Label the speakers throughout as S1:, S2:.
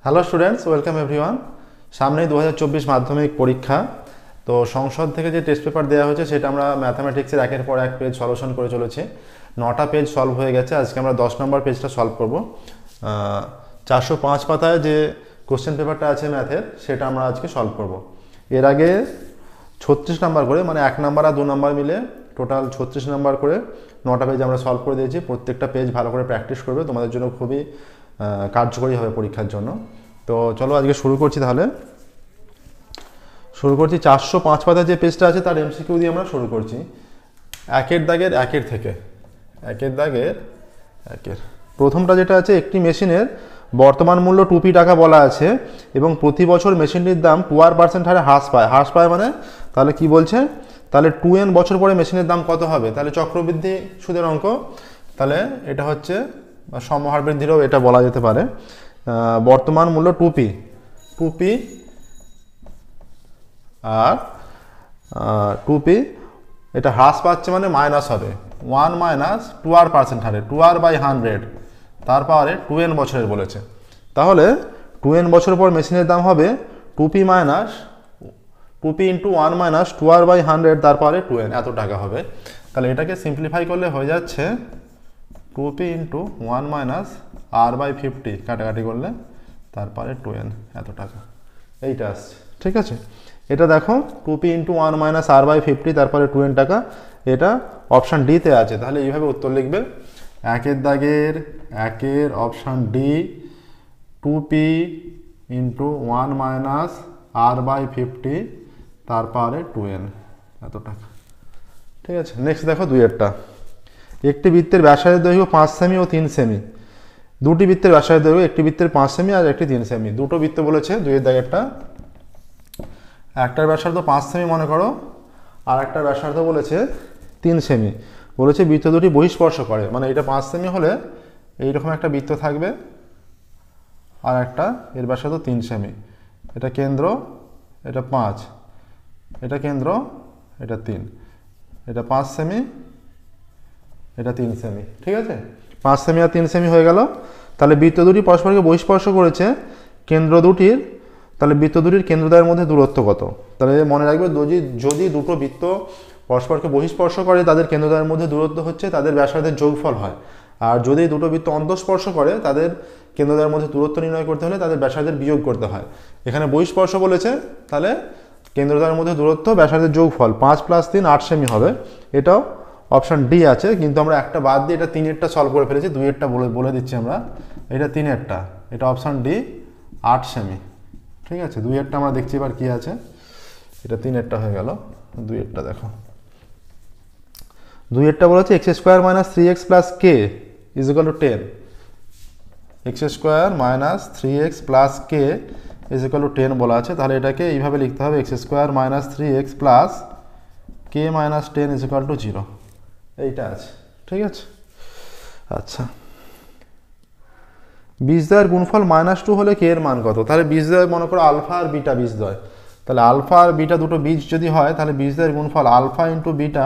S1: Hello students, welcome everyone. সামনেই 2024 মাধ্যমিক পরীক্ষা। তো সংসদ থেকে যে টেস্ট পেপার দেওয়া হয়েছে সেটা আমরা ম্যাথামেটিক্সের একের পর এক পেজ সলিউশন করে চলেছি। 9টা পেজ সলভ হয়ে গেছে। আজকে আমরা 10 নম্বর পেজটা সলভ করব। 405 পাতায় যে কোশ্চেন পেপারটা আছে ম্যাথের, সেটা আমরা আজকে সলভ করব। এর আগে 36 নাম্বার করে, মানে 1 নাম্বার আর 2 নাম্বার মিলে টোটাল 36 নাম্বার করে 9টা পেজ আমরা সলভ করে দিয়েছি। প্রত্যেকটা পেজ ভালো করে প্র্যাকটিস করবে, তোমাদের জন্য খুবই কার্যকরী হবে পরীক্ষার জন্য। তো চলো আজকে শুরু করছি। তাহলে শুরু করছি 405 পাতায় যে পেজটা আছে তার এমসিকিউ দিয়ে আমরা শুরু করছি। একের দাগের প্রথমটা যেটা আছে, একটি মেশিনের বর্তমান মূল্য 2p টাকা বলা আছে এবং প্রতি বছর মেশিনটির দাম 2% হারে হ্রাস পায় মানে তাহলে কি বলছে, তাহলে 2n বছর পরে মেশিনের দাম কত হবে? তাহলে চক্রবৃদ্ধি সুদের অঙ্ক। তাহলে এটা হচ্ছে সমহার বৃদ্ধিরও এটা বলা যেতে পারে। বর্তমান মূল্য 2p আর 2p, এটা হ্রাস পাচ্ছে মানে মাইনাস হবে 1 মাইনাস 2r% হারে 2r/100 তার পাওয়ারে 2n বছরের বলেছে। তাহলে 2n বছর পর মেশিনের দাম হবে 2p ইন্টু 1 মাইনাস 2r/100 তার পাওয়ারে 2n, এত টাকা হবে। তাহলে এটাকে সিম্পলিফাই করলে হয়ে যাচ্ছে 2p ইন্টু 1 মাইনাস r/50 কাটাকাটি করলে তারপরে 2n, এত টাকা এইটা আসছে। ঠিক আছে, এটা দেখো 2p ইন্টু 1 মাইনাস r/50 তারপরে 2n টাকা, এটা অপশান ডিতে আছে। তাহলে এইভাবে উত্তর লিখবে। একের দাগের option D, 2p into 1 minus r/50 তারপরে 2n, এত টাকা। ঠিক আছে, নেক্সট দেখো দুইয়েরটা। একটি বৃত্তের ব্যাসার্ধের দৈর্ঘ্য 5 সেমি ও 3 সেমি। দুটি বৃত্তের ব্যাসার্ধের দৈর্ঘ্য, একটি বৃত্তের 5 সেমি আর একটি 3 সেমি। দুটো বৃত্ত বলেছে দুইয়ের দাগেরটা। একটার ব্যাসার্ধ 5 সেমি মনে করো, আর একটার ব্যাসার্ধ বলেছে 3 সেমি। বলেছে বৃত্ত দুটি বহিঃস্পর্শ করে, মানে এটা 5 সেমি হলে এইরকম একটা বৃত্ত থাকবে আর একটা এর ব্যাসার্ধ 3 সেমি। এটা কেন্দ্র, এটা 5, এটা কেন্দ্র, এটা 3, এটা 5 সেমি, এটা 3 সেমি। ঠিক আছে, 5 সেমি আর 3 সেমি হয়ে গেল। তাহলে বৃত্ত দুটি পরস্পরকে বহিঃস্পর্শ করেছে কেন্দ্র দুটির, তাহলে বৃত্ত দুটির কেন্দ্রদ্বয়ের মধ্যে দূরত্ব কত? তাহলে মনে রাখবে, যদি দুটো বৃত্ত পরস্পরকে বহিঃস্পর্শ করে তাদের কেন্দ্রদ্বয়ের মধ্যে দূরত্ব হচ্ছে তাদের ব্যাসার্ধের যোগফল হয়। আর যদি দুটো বৃত্ত অন্তঃস্পর্শ করে তাদের কেন্দ্রদ্বয়ের মধ্যে দূরত্ব নির্ণয় করতে হলে তাদের ব্যাসার্ধের বিয়োগ করতে হয়। এখানে বহিঃস্পর্শ বলেছে, তাহলে কেন্দ্রদ্বয়ের মধ্যে দূরত্ব ব্যাসার্ধের যোগফল 5 + 3 8 সেমি হবে। এটাও অপশান ডি আছে, কিন্তু আমরা একটা বাদ দিয়ে এটা 3-এরটা সলভ করে ফেলেছি। 2-এরটা বলে দিচ্ছি আমরা, এটা 3-এরটা, এটা অপশান ডি 8 সেমি। ঠিক আছে, 2-এরটা আমরা দেখছি এবার কি আছে। এটা 3-এরটা হয়ে গেল। 2-এরটা দেখো, 2-এরটা বলেছে x² - 3x + k = 10। x² - 3x + k = 10 বলা আছে। তাহলে এটাকে এইভাবে লিখতে হবে, x² - 3x + k - 10 = 0। এইটা আছে। ঠিক আছে, আচ্ছা, বীজদ্বয়ের গুণফল -2 হলে কে এর মান কত? তাহলে বীজদ্বয় মনে করো আলফা আর বিটা বীজদ্বয়। তাহলে আলফা আর বিটা দুটো বীজ যদি হয় তাহলে বীজদ্বয়ের গুণফল আলফা ইন্টু বিটা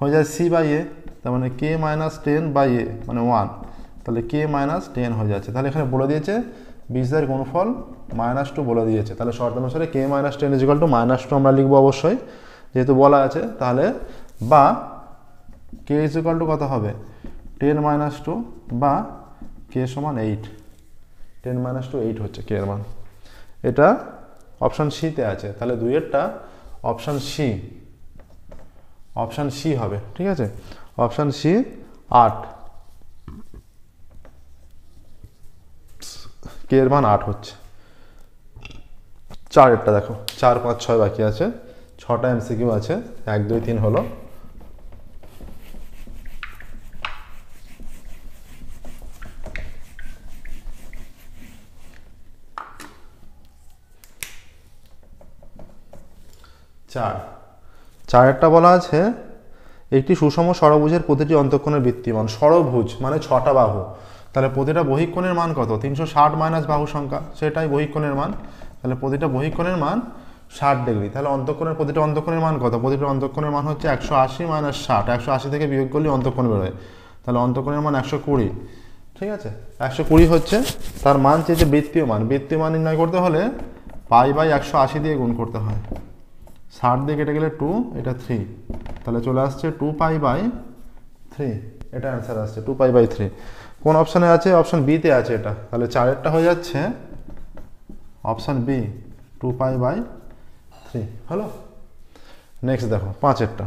S1: হয়ে যায় c/a, তার মানে k - 10/a মানে 1। তাহলে k - 10 হয়ে যাচ্ছে। তাহলে এখানে বলে দিয়েছে বীজদ্বয়ের গুণফল -2 বলে দিয়েছে। তাহলে শর্ত অনুসারে k - 10 = -2 আমরা লিখবো অবশ্যই, যেহেতু বলা আছে। তাহলে বা k = কত হবে? 10 - 2 বা k = 8। 10 - 2 8 হচ্ছে k এর মান। এটা অপশান সিতে আছে। তাহলে 2-এরটা অপশান সি হবে। ঠিক আছে, অপশান সি 8, k এর মান 8 হচ্ছে। 4-এরটা দেখো, 4 5 6 বাকি আছে, 6টা এমসিকিউ আছে, 1 2 3 হলো। চারেরটা বলা আছে, একটি সুষম ষড়ভুজের প্রতিটি অন্তঃকোণের বৃত্তিমান। ষড়ভুজ মানে 6টা বাহু, তাহলে প্রতিটা বহিঃকোণের মান কত? 360 মাইনাস বাহু সংখ্যা, সেটাই বহিঃকোণের মান। তাহলে প্রতিটা বহিঃকোণের মান 60 ডিগ্রি। তাহলে প্রতিটা অন্তঃকোণের মান কত? প্রতিটা অন্তঃকোণের মান হচ্ছে 180 - 60। 180 থেকে বিয়োগ করলে অন্তঃকোণ বেরোয়। তাহলে অন্তঃকোণের মান 120। ঠিক আছে, 120 হচ্ছে তার মান চেয়েছে বৃত্তীয় মান। বৃত্তীয় মান নির্ণয় করতে হলে পাই বাই 180 দিয়ে গুণ করতে হয়। 60 দিয়ে কেটে গেলে 2, এটা 3, তাহলে চলে আসছে 2 পাই বাই 3। এটা অ্যান্সার আসছে 2 পাই বাই 3। কোন অপশানে আছে? অপশান বিতে আছে এটা। তাহলে 4এরটা হয়ে যাচ্ছে অপশান বি, 2 পাই বাই 3। হলো। নেক্সট দেখো 5এরটা।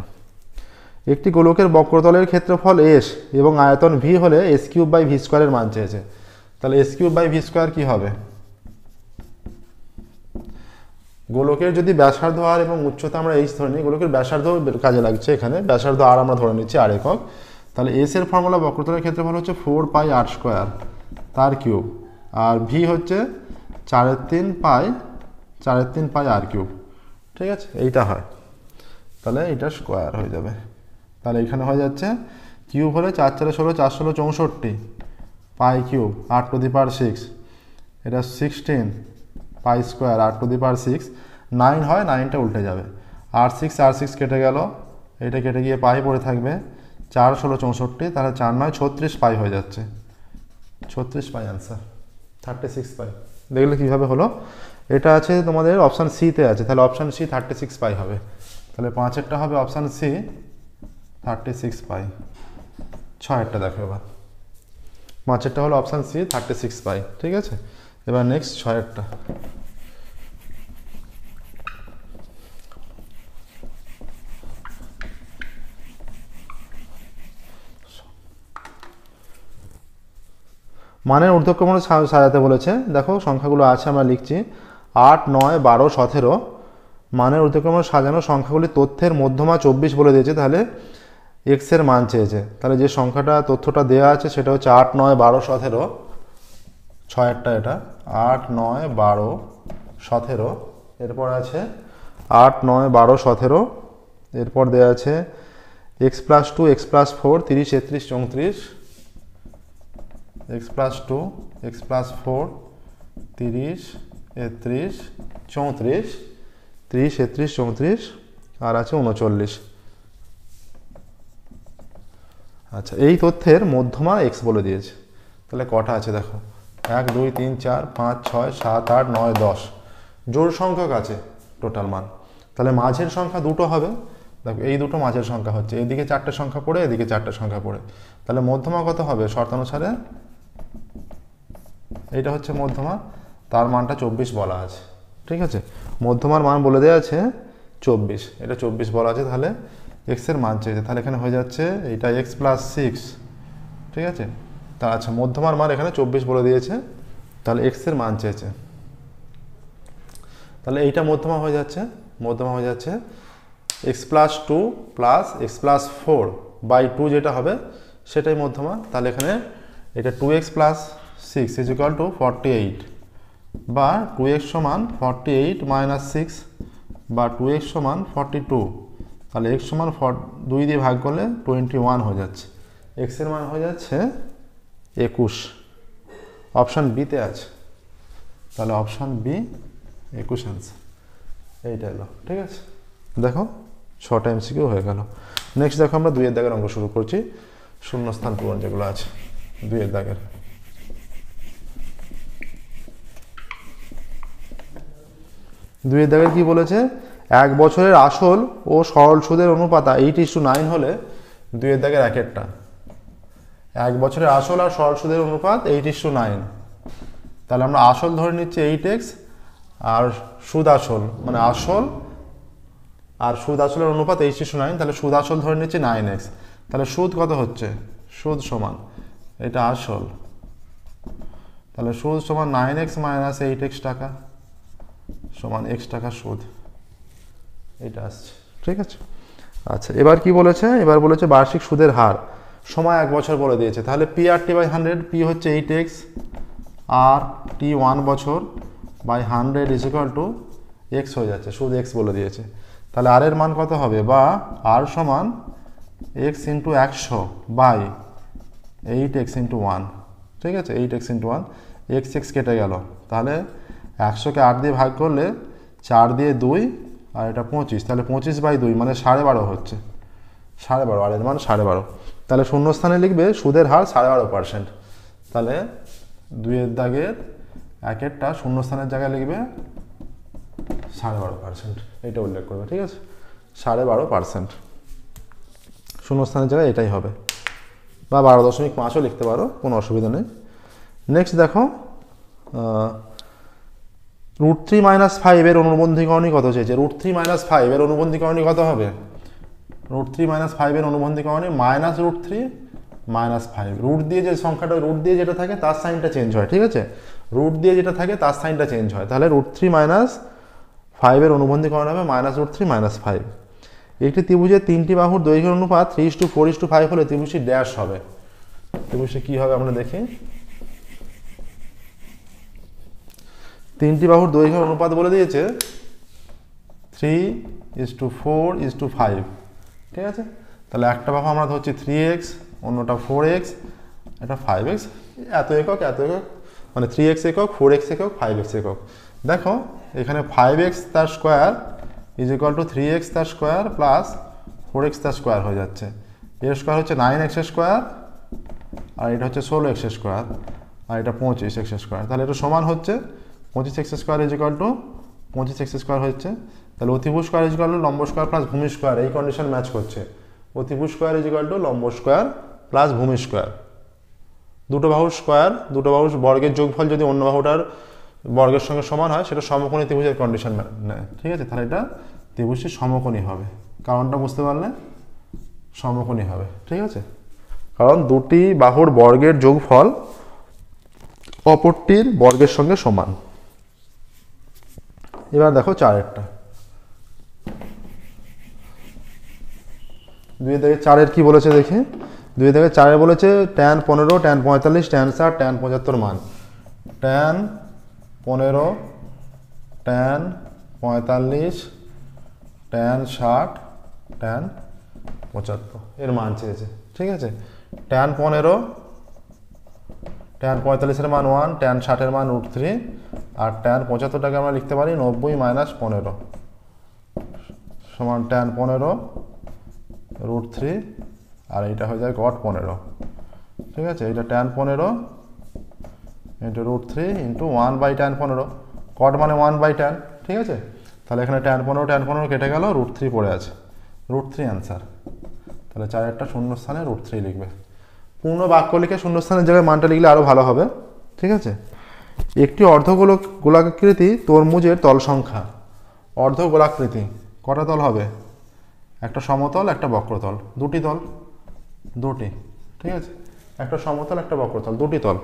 S1: একটি গোলকের বক্রতলের ক্ষেত্রফল এস এবং আয়তন ভি হলে এস কিউব বাই ভি স্কোয়ারের মান চেয়েছে। তাহলে S cube by V square কী হবে? গোলকের যদি ব্যাসার্ধ আর এবং উচ্চতা আমরা এইচ ধরে নিই, গোলকের ব্যাসার্ধ কাজে লাগছে এখানে, ব্যাসার্ধ আর আমরা ধরে নিচ্ছি আর একক। তাহলে এস এর ফর্মুলা বক্রতলের ক্ষেত্রফল হচ্ছে 4 পাই আর স্কোয়ার তার কিউব, আর ভি হচ্ছে 4/3 পাই আর কিউব। ঠিক আছে, এইটা হয়, তাহলে এটা স্কোয়ার হয়ে যাবে। তাহলে এখানে হয়ে যাচ্ছে কিউব হলে 4 4 16, 4 16 64 পাই কিউব 8 টু দি পাওয়ার 6, এটা 16 পাই স্কোয়ার 8 টু দি পাওয়ার 6। 9 হয়, 9টা উল্টে যাবে, আর 6 কেটে গেল, এটা কেটে গিয়ে পাই পড়ে থাকবে, 4 16 64, তাহলে 4 9 36 পাই হয়ে যাচ্ছে। 36 পাই অ্যান্সার, 36 পাই। দেখলে কীভাবে হলো? এটা আছে তোমাদের অপশান সিতে আছে, তাহলে অপশান সি 36 পাই হবে। তাহলে 5এরটা হবে অপশান সি 36 পাই। 6এরটা দেখো এবার। 5এরটা হলো অপশান সি 36 পাই। ঠিক আছে, এবার নেক্সট 6এরটা। মানের ঊর্ধ্বক্রমে সাজাতে বলেছে। দেখো সংখ্যাগুলো আছে, আমরা লিখছি 8 9 12 17। মানের ঊর্ধ্বক্রমে সাজানো সংখ্যাগুলি তথ্যের মধ্যমা 24 বলে দিয়েছে, তাহলে এক্স এর মান চেয়েছে। তাহলে যে সংখ্যাটা তথ্যটা দেওয়া আছে সেটা হচ্ছে 8 9 12 17। 6এরটা এটা 8 9 12 17। এরপর আছে 8 9 12 17। এরপর দেওয়া আছে x plus 2 x plus 4 30 31 34। X plus 2 x plus 4 30 31 34, 30 31 34, আর আছে 39। আচ্ছা, এই তথ্যের মধ্যমা এক্স বলে দিয়েছে। তাহলে কটা আছে দেখো, 1 2 3 4 5 6 7 8 9 10, জোড় সংখ্যক আছে টোটাল মান। তাহলে মাঝের সংখ্যা দুটো হবে, দেখো এই দুটো মাঝের সংখ্যা হচ্ছে, এদিকে 4টে সংখ্যা পড়ে, এদিকে 4টে সংখ্যা পড়ে। তাহলে মধ্যমা কত হবে? শর্তানুসারে এইটা হচ্ছে মধ্যমা, তার মানটা 24 বলা আছে। ঠিক আছে, মধ্যমার মান বলে দেওয়া আছে 24, এটা 24 বলা আছে। তাহলে এক্স এর মান চেয়েছে, তাহলে এখানে হয়ে যাচ্ছে এইটা এক্স প্লাস 6। ঠিক আছে, তা আচ্ছা মধ্যমার মান এখানে 24 বলে দিয়েছে, তাহলে এক্স এর মান চেয়েছে। তাহলে এইটা মধ্যমা হয়ে যাচ্ছে, মধ্যমা হয়ে যাচ্ছে x plus 2 plus x plus 4 by 2, যেটা হবে সেটাই মধ্যমা। তাহলে এখানে এটা 2x plus 6 is equal two 48, বা 2x সমান 48 মাইনাস 6, বা 2x সমান 42। তাহলে x সমান 2 দিয়ে ভাগ করলে 21 হয়ে যাচ্ছে। x এর মান হয়ে যাচ্ছে 21। অপশান বিতে আছে, তাহলে অপশান বি 21 অ্যান্সার। এইটা এলো। ঠিক আছে, দেখো 6টা MCQ হয়ে গেল। নেক্সট দেখো আমরা 2-এর দাগের অঙ্ক শুরু করছি, শূন্যস্থান পূরণ যেগুলো আছে 2-এর দাগের। 2-এর দাগের কি বলেছে? 1 বছরের আসল ও সরল সুদের অনুপাত 8:9 হলে 2-এর দাগের 1-এরটা। 1 বছরের আসল আর সরল সুদের অনুপাত 8:9। তাহলে আমরা আসল ধরে নিচ্ছি 8x, আর সুদ আসল মানে আসল আর সুদ আসলের অনুপাত 8:9, তাহলে সুদ আসল ধরে নিচ্ছি 9x। তাহলে সুদ কত হচ্ছে? সুদ সমান এটা আসল, তাহলে সুদ সমান 9x মাইনাস 8x টাকা সমান x টাকা সুদ, এটা আসছে। ঠিক আছে, আচ্ছা এবার কি বলেছে? এবার বলেছে বার্ষিক সুদের হার, সময় 1 বছর বলে দিয়েছে। তাহলে P R T by 100, P হচ্ছে 8x আর টি 1 বছর by 100 is equal to x হয়ে যাচ্ছে, সুদ এক্স বলে দিয়েছে। তাহলে আর এর মান কত হবে? বা আর সমান x into 100 by 8x into 1। ঠিক আছে, 8x ইন্টু 1, এক্স এক্স কেটে গেল, তাহলে 100কে 8 দিয়ে ভাগ করলে 4 দিয়ে 2, আর এটা 25, তাহলে 25/2 মানে 12.5 হচ্ছে, 12.5, আর এর মান 12.5। তাহলে শূন্যস্থানে লিখবে সুদের হার 12.5%। তাহলে 2-এর দাগের 1-এরটা শূন্যস্থানের জায়গায় লিখবে 12.5%, এটা উল্লেখ করবে, ঠিক আছে? 12.5% শূন্যস্থানের জায়গায় এটাই হবে, বা 12.5ও লিখতে পারো, কোনো অসুবিধা নেই। নেক্সট দেখো, √3 - 5 এর অনুবন্ধীকরণী কত চেয়েছে? √3 - 5 এর অনুবন্ধীকরণী কত হবে? √3 - 5 এর অনুবন্ধীকরণী -√3 - 5। রুট দিয়ে যে সংখ্যাটা, রুট দিয়ে যেটা থাকে তার সাইনটা চেঞ্জ হয়, ঠিক আছে? রুট দিয়ে যেটা থাকে তার সাইনটা চেঞ্জ হয়, তাহলে √3 - 5 এর অনুবন্ধীকরণ হবে -√3 - 5। একটি ত্রিভুজের 3টি বাহুর দৈর্ঘ্যের অনুপাত 3:4:5 হলে ত্রিভুজটি ড্যাশ হবে। ত্রিভুজটি কি হবে আমরা দেখি। 3টি বাহুর দৈর্ঘ্যের অনুপাত বলে দিয়েছে 3:4:5, ঠিক আছে? তাহলে একটা বাহু আমরা ধরছি 3x, অন্যটা 4x, এটা 5x, এত একক এত একক, মানে 3x একক, 4x একক, 5x একক। দেখো এখানে 5x তার স্কোয়ার = 3x তার স্কোয়ার প্লাস 4x তার স্কোয়ার হয়ে যাচ্ছে। এর স্কোয়ার হচ্ছে 9x স্কোয়ার, আর এটা হচ্ছে 16x স্কোয়ার, আর এটা 25x স্কোয়ার। তাহলে এটা সমান হচ্ছে 25x স্কোয়ার = 25x স্কোয়ার হচ্ছে। তাহলে অতিভুজ স্কোয়ার = লম্ব স্কোয়ার প্লাস ভূমি স্কোয়ার, এই কন্ডিশন ম্যাচ করছে। অতিভুজ স্কোয়ার = লম্ব স্কোয়ার প্লাস ভূমি স্কোয়ার। দুটো বাহুর স্কোয়ার, দুটো বাহুর বর্গের যোগফল যদি অন্য বাহুটার বর্গের সঙ্গে সমান হয়, সেটা সমকোণী ত্রিভুজের কন্ডিশন নেয়, ঠিক আছে? তাহলে এটা ত্রিভুজটি সমকোণী হবে। কারণটা বুঝতে পারলে? সমকোণী হবে, ঠিক আছে? কারণ দুটি বাহুর বর্গের যোগফল অপরটির বর্গের সঙ্গে সমান। এবার দেখো 4-এরটা। 2-এর দাগে 4-এর কি বলেছে দেখি। 2-এর দাগে 4-এ বলেছে tan 15, tan 45, tan 60, tan 75 মান। tan 15, tan 45, tan 60, tan 75 এর মান চেয়েছে, ঠিক আছে? tan 15, tan 45 এর মান 1, tan 60 এর মান √3, আর tan 75টাকে আমরা লিখতে পারি 90 - 15 সমান tan 15 √3, আর এইটা হয়ে যায় cot 15, ঠিক আছে? এটা tan 15 × √3 × 1/tan 15, cot মানে 1/tan, ঠিক আছে? তাহলে এখানে tan 15 কেটে গেল, √3 পড়ে আছে, √3 অ্যান্সার। তাহলে 4-এরটা শূন্যস্থানে √3 লিখবে। পূর্ণ বাক্য লিখে শূন্যস্থানের জায়গায় মানটা লিখলে আরও ভালো হবে, ঠিক আছে? একটি গোলাকৃতি তরমুজের তল সংখ্যা। অর্ধগোলাকৃতি কটা তল হবে? একটা সমতল, একটা বক্রতল, দুটি তল, দুটি, ঠিক আছে? একটা সমতল, একটা বক্রতল, দুটি তল।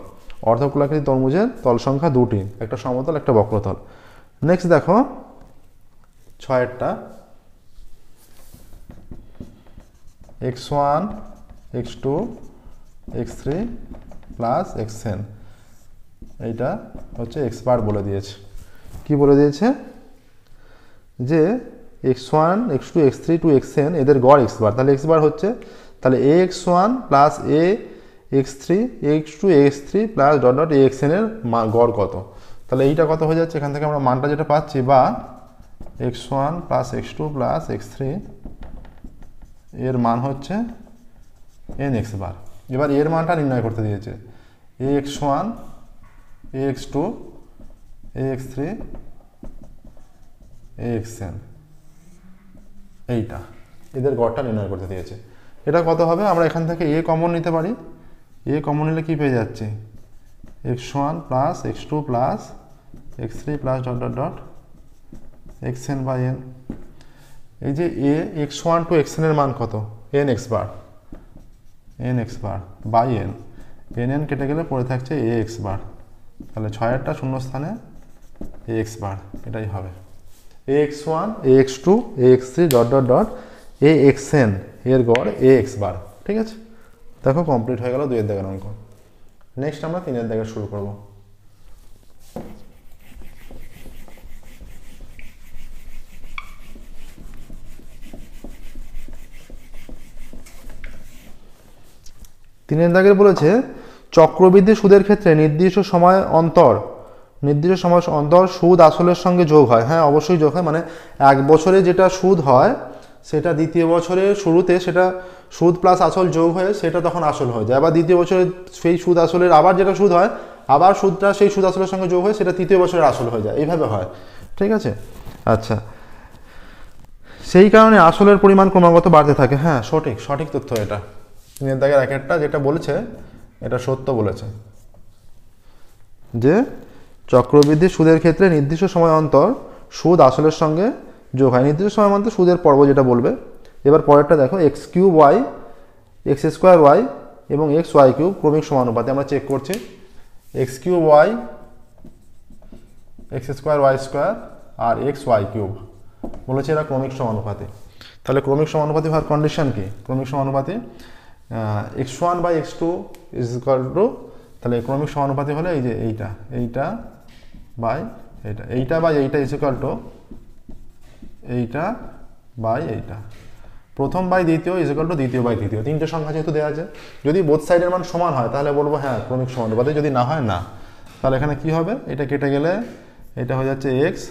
S1: অর্ধগোলাকৃতি তরমুজের তল সংখ্যা দুটি, একটা সমতল, একটা বক্রতল। নেক্সট দেখো 6-এরটা। x1, x2, x3 plus xn, এইটা হচ্ছে x বার বলে দিয়েছে। কি বলে দিয়েছে? যে x1, x2, x3 to xn এদের গড় x বার। তাহলে x বার হচ্ছে, তাহলে ax1 plus ax3, ax2, ax3 plus axn এর গড় কত? তাহলে এইটা কত হয়ে যাচ্ছে? এখান থেকে আমরা মানটা যেটা পাচ্ছি, বা x1 plus x2 plus x3 এর মান হচ্ছে nx বার। এবার এর মানটা নির্ণয় করতে দিয়েছে, ax1, ax2, ax3, axn, এইটা এদের গড়টা নির্ণয় করতে দিয়েছে। এটা কত হবে? আমরা এখান থেকে a কমন নিতে পারি। a কমন নিলে কি পেয়ে যাচ্ছে? x1 plus x2 plus x3 plus xn by n। এই যে x1 to xn এর মান কত? nx bar, nx bar by n, nn কেটে গেলে পড়ে থাকছে ax বার। তাহলে 6-এরটা শূন্যস্থানে ax বার, এটাই হবে। ax1, ax2, ax3 axn এর গড় ax বার, ঠিক আছে? দেখো কমপ্লিট হয়ে গেল 2-এর দাগের অঙ্ক। নেক্সট আমরা 3-এর দাগে শুরু করব। তিনের দাগের বলেছে চক্রবৃদ্ধি সুদের ক্ষেত্রে নির্দিষ্ট সময় অন্তর সুদ আসলের সঙ্গে যোগ হয়। হ্যাঁ, অবশ্যই যোগ হয়। মানে 1 বছরে যেটা সুদ হয় সেটা দ্বিতীয় বছরের শুরুতে সেটা সুদ প্লাস আসল যোগ হয়ে সেটা তখন আসল হয়ে যায়। আবার দ্বিতীয় বছরে সেই সুদ আসলের আবার যেটা সুদ হয় আবার সুদটা সেই সুদ আসলের সঙ্গে যোগ হয়ে সেটা তৃতীয় বছরের আসল হয়ে যায়, এইভাবে হয়। ঠিক আছে, আচ্ছা, সেই কারণে আসলের পরিমাণ ক্রমাগত বাড়তে থাকে। হ্যাঁ, সঠিক সঠিক তথ্য এটা। 3 দাগের একটা যেটা বলেছে এটা সত্য বলেছে যে চক্রবৃদ্ধি সুদের ক্ষেত্রে নির্দিষ্ট সময় অন্তর সুদ আসলের সঙ্গে যোগ হয়। নির্দিষ্ট সময় অন্তর সুদের পর্ব যেটা বলবে। এবার পরেরটা দেখো, x cube y x square y এবং এক্স ওয়াই কিউব ক্রমিক সমানুপাতে। আমরা চেক করছি x cube y x square y square আর এক্স ওয়াই কিউব বলেছে এরা ক্রমিক সমানুপাতি। তাহলে ক্রমিক সমানুপাতি হওয়ার কন্ডিশন কি? ক্রমিক সমানুপাতি x one by x two is equal to, তাহলে ক্রমিক সমানুপাতি হলে এই যে এইটা বাই এইটা বাই এইটা ইজ ইকুয়াল টু এইটা বাই এইটা। প্রথম বাই দ্বিতীয় ইজ ইকুয়াল টু দ্বিতীয় বাই তৃতীয়। তিনটে সংখ্যা যেহেতু দেওয়া আছে, যদি বোথ সাইডের মান সমান হয় তাহলে বলবো হ্যাঁ ক্রমিক সমানুপাতি, যদি না হয় না। তাহলে এখানে কি হবে, এটা কেটে গেলে এটা হয়ে যাচ্ছে এক্স,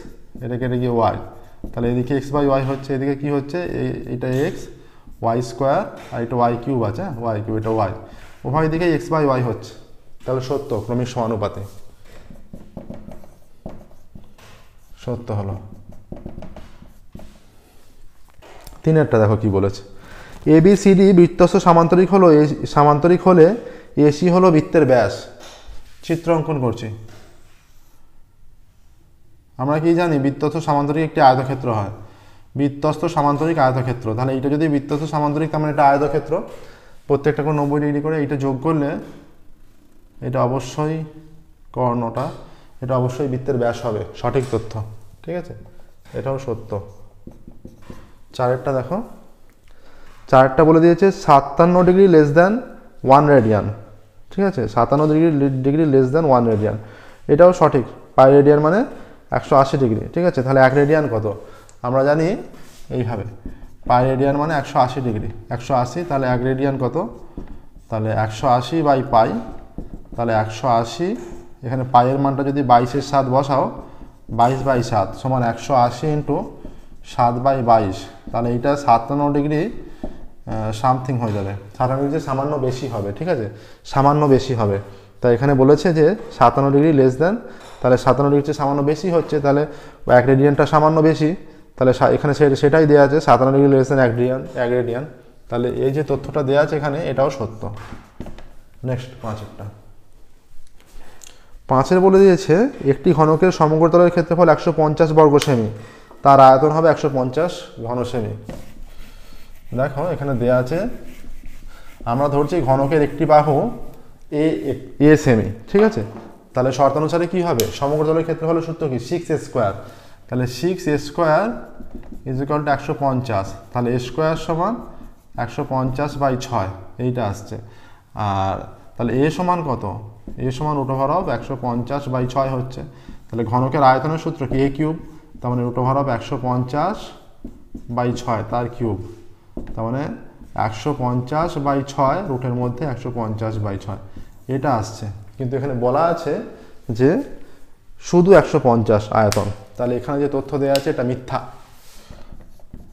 S1: এটা কেটে গিয়ে ওয়াই, তাহলে এদিকে এক্স বাই ওয়াই হচ্ছে, এদিকে কি হচ্ছে এটা এক্স ওয়াই স্কোয়ার আর এটা ওয়াই কিউব আছে, ওয়াই কিউব এটা ওয়াই, উভয় দিকে এক্স বাই ওয়াই হচ্ছে। তাহলে সত্য ক্রমিক সমানুপাতি, সত্য হলো। 3 দেখো কি বলেছে, এ বি সি ডি বৃত্তস্থ সামান্তরিক হলে এসি হলো বৃত্তের ব্যাস। চিত্র অঙ্কন করছি। আমরা কি জানি বৃত্তস্থ সামান্তরিক একটি আয়তক্ষেত্র হয়, বৃত্তস্থ সামান্তরিক আয়তক্ষেত্র। তাহলে এইটা যদি বৃত্তস্থ সামান্তরিক তার মানে এটা আয়তক্ষেত্র, প্রত্যেকটা করে 90 ডিগ্রি করে এইটা যোগ করলে এটা অবশ্যই কর্ণটা, এটা অবশ্যই বৃত্তের ব্যাস হবে। সঠিক তথ্য, ঠিক আছে, এটাও সত্য। 4 দেখো, 4 বলে দিয়েছে 57 ডিগ্রি লেস দ্যান 1 রেডিয়ান। ঠিক আছে, 57 ডিগ্রি লেস দ্যান 1 রেডিয়ান, এটাও সঠিক। পাই রেডিয়ান মানে 180 ডিগ্রি। ঠিক আছে, তাহলে 1 রেডিয়ান কত? আমরা জানি এইভাবে, পাই রেডিয়ান মানে 180 ডিগ্রি, 180, তাহলে 1 রেডিয়ান কত? তাহলে 180 বাই পাই, তাহলে 180, এখানে পাইয়ের মানটা যদি 22-এর 7 বসাও, 22/7 সমান 180 ইন্টু 7/22, তাহলে এইটা 57 ডিগ্রি সামথিং হয়ে যাবে। 57 ডিগ্রি সামান্য বেশি হবে। ঠিক আছে, সামান্য বেশি হবে। তাই এখানে বলেছে যে 57 ডিগ্রি লেস দেন, তাহলে 57 ডিগ্রি সামান্য বেশি হচ্ছে, তাহলে 1 রেডিয়ানটা সামান্য বেশি, তাহলে এখানে সেটাই দেওয়া আছে 57 ডিগ্রি লেস দেন 1 রেডিয়ান। তাহলে এই যে তথ্যটা দেওয়া আছে এখানে এটাও সত্য। নেক্সট 5 বলে দিয়েছে একটি ঘনকের সমগ্রতলের ক্ষেত্রফল 150 বর্গ সেমি, তার আয়তন হবে 150 ঘন সেমি। দেখো এখানে দেয়া আছে, আমরা ধরছি ঘনকের একটি বাহু এ সেমি। ঠিক আছে, তাহলে শর্তানুসারে কি হবে, সমগ্রতলের ক্ষেত্রফলের সূত্র কি 6a স্কোয়ার, তাহলে 6a square is equal two 150, তাহলে a স্কোয়ার সমান 150/6 এইটা আসছে। আর তাহলে a সমান কত, a সমান √1 150/6 হচ্ছে। তাহলে ঘনকের আয়তনের সূত্র কি a কিউব, তার মানে √1 150/6 তার কিউব, তার মানে 150/6 রুটের মধ্যে 150/6 এটা আসছে। কিন্তু এখানে বলা আছে যে শুধু 150 আয়তন, তাহলে এখানে যে তথ্য দেওয়া আছে এটা মিথ্যা,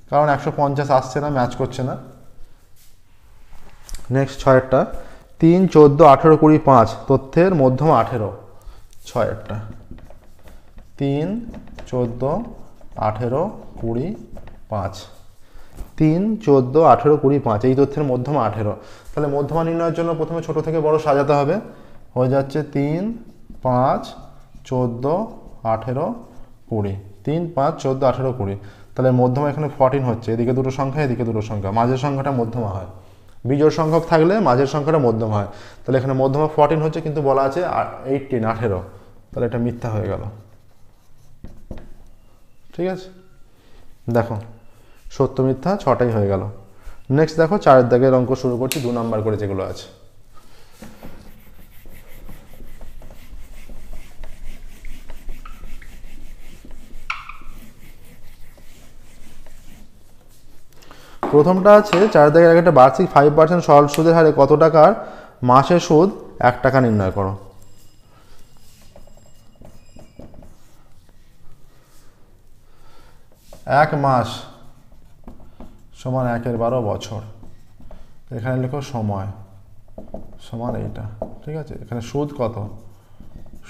S1: কারণ 150 আসছে না, ম্যাচ করছে না। নেক্সট 6 3, 14, 18, 20, 5 তথ্যের মধ্যমা 18। 6 3, 14, 18, 20, 5, 3, 14, 18, 20, 5 এই তথ্যের মধ্যমা 18। তাহলে মধ্যমা নির্ণয়ের জন্য প্রথমে ছোট থেকে বড় সাজাতে হবে। হয়ে যাচ্ছে 3, 5, 14, 18, 20, 3, 5, 14, 18, 20। তাহলে মধ্যমা এখানে 14 হচ্ছে, এদিকে দুটো সংখ্যা এদিকে দুটো সংখ্যা, মাঝের সংখ্যাটা মধ্যমা হয়। বিজোড় সংখ্যক থাকলে মাঝের সংখ্যাটা মধ্যমা হয়। তাহলে এখানে মধ্যমা 14 হচ্ছে, কিন্তু বলা আছে 18, তাহলে এটা মিথ্যা হয়ে গেল। ঠিক আছে, দেখো সত্য মিথ্যা 6টাই হয়ে গেল। নেক্সট দেখো 4 দাগের অঙ্ক শুরু করছি, 2 নাম্বার করে যেগুলো আছে। প্রথমটা আছে 4 দাগের একটা বার্ষিক 5% সরল সুদের হারে কত টাকার মাসে সুদ 1 টাকা নির্ণয় করো। এক মাস সমান 1/12 বছর। এখানে লেখো সময় সমান এইটা, ঠিক আছে। এখানে সুদ কত,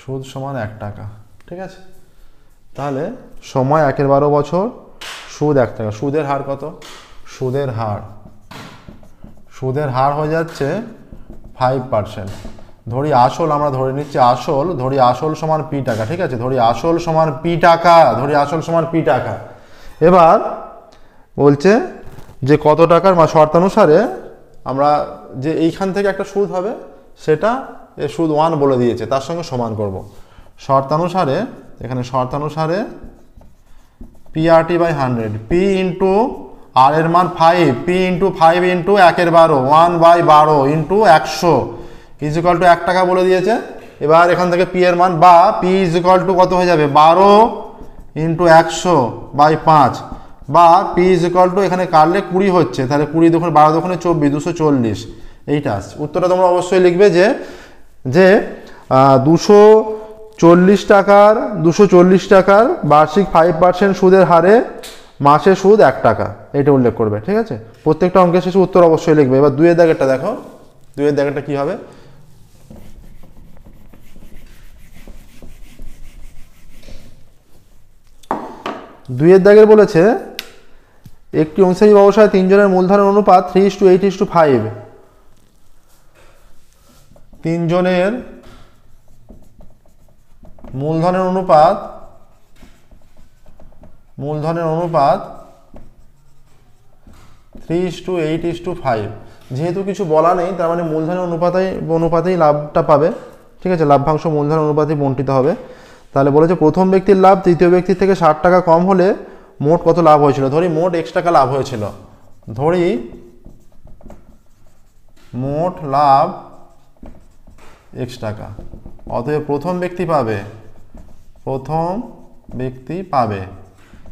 S1: সুদ সমান 1 টাকা, ঠিক আছে। তাহলে সময় 1/12 বছর, সুদ 1 টাকা। সুদের হার কত, সুদের হার হয়ে যাচ্ছে 5%। ধরি আসল, আমরা ধরে নিচ্ছি আসল, ধরি আসল সমান পি টাকা, ঠিক আছে। ধরি আসল সমান পি টাকা, এবার বলছে যে কত টাকার শর্তানুসারে আমরা যে এইখান থেকে একটা সুদ হবে সেটা সুদ 1 বলে দিয়েছে, তার সঙ্গে সমান করব। শর্তানুসারে, এখানে শর্তানুসারে PRT/100, পি ইন্টু আর এর মান 5, P into 5 into 1/12, 1/12 into 100 is equal to 1 টাকা বলে দিয়েছে। এবার এখান থেকে পি এর মান বা পি ইজিক্যাল টু কত হয়ে যাবে, 12 ইন্টু 100/5, বা পি ইজিক্যাল টু এখানে কাটলে 20 হচ্ছে, তাহলে 20 দুগুণে 12 দুগুণে 24, 240। এইটা আসছে। উত্তরটা তোমরা অবশ্যই লিখবে যে 240 টাকার বার্ষিক 5% সুদের হারে মাসে সুদ 1 টাকা, এটা উল্লেখ করবে, ঠিক আছে। প্রত্যেকটা অঙ্কের শেষে উত্তর অবশ্যই লিখবে। এবার 2 এর দাগেরটা দেখো, 2 এর দাগেরটা কি হবে। দুইয়ের দাগের বলেছে একটি অংশীদারি ব্যবসায় 3 জনের মূলধনের অনুপাত 3:8:5। 3 জনের মূলধনের অনুপাত 3:8:5। যেহেতু কিছু বলা নেই, তার মানে মূলধনের অনুপাতেই লাভটা পাবে, ঠিক আছে। লাভ্যাংশ মূলধনের অনুপাতেই বণ্টিত হবে। তাহলে বলেছে প্রথম ব্যক্তির লাভ তৃতীয় ব্যক্তির থেকে 60 টাকা কম হলে মোট কত লাভ হয়েছিল। ধরি মোট X টাকা লাভ হয়েছিল, ধরি মোট লাভ X টাকা। অতএব প্রথম ব্যক্তি পাবে,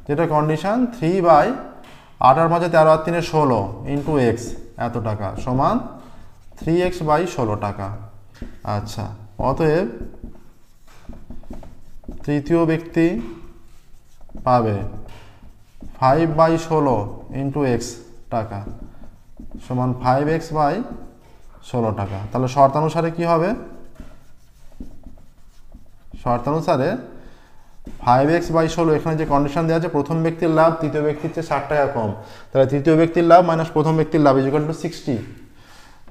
S1: যেটা কন্ডিশন 3/8/13 ইন্টু X এত টাকা সমান 3x/16 টাকা। আচ্ছা, অতএব তৃতীয় ব্যক্তি পাবে 5/16 ইন্টু X টাকা সমান 5x/16 টাকা। তাহলে শর্তানুসারে কি হবে, শর্তানুসারে 5x/16, এখানে যে কন্ডিশন দেওয়া আছে প্রথম ব্যক্তির লাভ তৃতীয় ব্যক্তির চেয়ে 60 টাকা কম, তাহলে তৃতীয় ব্যক্তির লাভ মাইনাস প্রথম ব্যক্তির লাভ ইজ ইকুয়াল টু 60।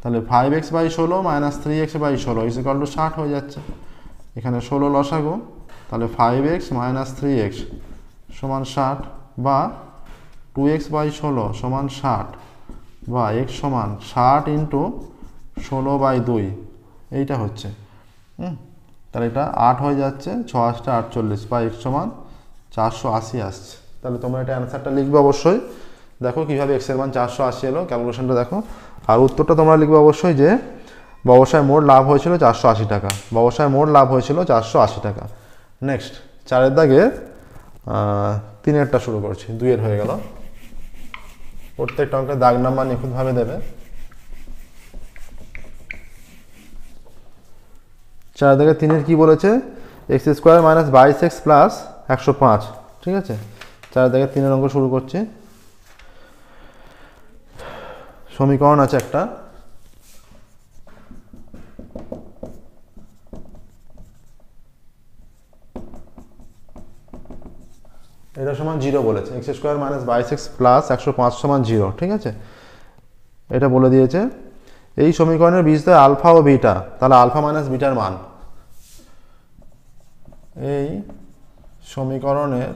S1: তাহলে 5x/16 minus 3x/16 is equal two 60 হয়ে যাচ্ছে। এখানে 16 লসাগু, তাহলে 5x মাইনাস 3x সমান 60, বা 2x/16 সমান 60, বা x সমান 60 ইন্টু 16/2, এইটা হচ্ছে। তাহলে এটা 8 হয়ে যাচ্ছে, 6×8=48, বা x সমান 480 আসছে। তাহলে তোমরা এটা অ্যান্সারটা লিখবে অবশ্যই। দেখো কীভাবে x এর মান 480 এলো, ক্যালকুলেশনটা দেখো। আর উত্তরটা তোমরা লিখবে অবশ্যই যে ব্যবসায় মোট লাভ হয়েছিল 480 টাকা, ব্যবসায় মোট লাভ হয়েছিল 480 টাকা। নেক্সট 4 এর দাগে 3-এরটা শুরু করছি, 2 এর হয়ে গেল। প্রত্যেকটা অঙ্কের দাগ নাম্বার নিখুঁতভাবে দেবে। 4 দাগে 3-এর কি বলেছে, x² মাইনাস 22x প্লাস 105, ঠিক আছে। 4 দাগে 3-এর অঙ্ক শুরু করছি। সমীকরণ আছে একটা, এটা সমান 0 বলেছে, x² মাইনাস 22x প্লাস 105 সমান 0, ঠিক আছে। এটা বলে দিয়েছে এই সমীকরণের বীজদ্বয় আলফা ও বিটা, তাহলে আলফা মাইনাস বিটার মান, এই সমীকরণের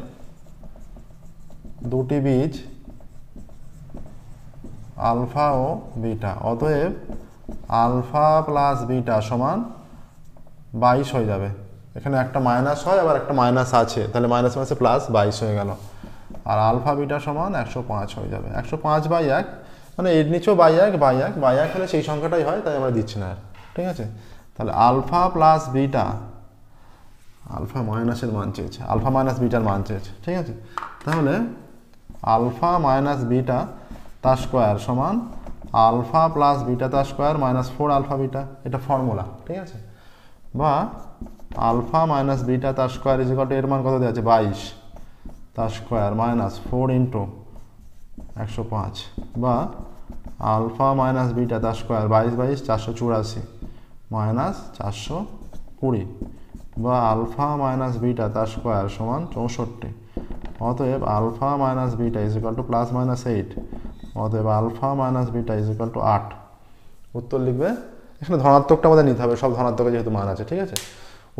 S1: দুটি বীজ আলফা ও বিটা, অতএব আলফা প্লাস বিটা সমান 22 হয়ে যাবে। এখানে একটা মাইনাস হয়, আবার একটা মাইনাস আছে, তাহলে মাইনাস মাইনাসে প্লাস 22 হয়ে গেল। আর আলফা বিটা সমান 105 হয়ে যাবে। 105/1, মানে এর নিচেও বাই এক হলে সেই সংখ্যাটাই হয়, তাই আমরা দিচ্ছি না আর, ঠিক আছে। তাহলে আলফা প্লাস বিটা, আলফা মাইনাসের মান চেয়েছে, আলফা মাইনাস বিটার মান চেয়েছে, ঠিক আছে। তাহলে আলফা মাইনাস বিটা তার স্কোয়ার সমান আলফা প্লাস বিটা তার স্কোয়ার মাইনাস 4 আলফা বিটা, এটা ফর্মুলা, ঠিক আছে। বা আলফা মাইনাস বিটা তার স্কোয়ার ইজ ইকুয়াল টু, এর মান কত দেওয়া আছে 22, তার স্কোয়ার মাইনাস 4 ইন্টু 105 বা আলফা মাইনাস বিটা তার স্কোয়ার 22 484 মাইনাস 420 বা আলফা মাইনাস বিটা তার স্কোয়ার সমান 64। অতএব alpha minus beta is equal to plus minus 8। অতএব alpha minus beta is equal to 8। উত্তর লিখবে, এখানে ধনাত্মকটা আমাদের নিতে হবে, সব ধনাত্মকের যেহেতু মান আছে, ঠিক আছে।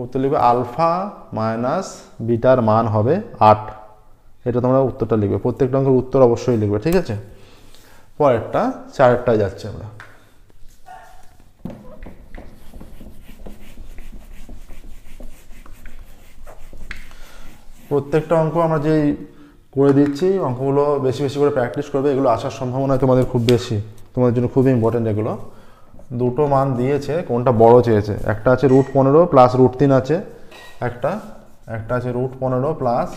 S1: উত্তর লিখবে আলফা মাইনাস বিটার মান হবে 8। এটা তোমরা উত্তরটা লিখবে, প্রত্যেকটা অঙ্কের উত্তর অবশ্যই লিখবে, ঠিক আছে। পরেরটা 4টায় যাচ্ছে আমরা। প্রত্যেকটা অঙ্ক আমরা যেই করে দিচ্ছি, অঙ্কগুলো বেশি বেশি করে প্র্যাকটিস করবে, এগুলো আসার সম্ভাবনা তোমাদের খুব বেশি, তোমাদের জন্য খুবই ইম্পর্টেন্ট এগুলো। দুটো মান দিয়েছে, কোনটা বড় চেয়েছে, একটা আছে √15 প্লাস √3 আছে, একটা আছে √15 প্লাস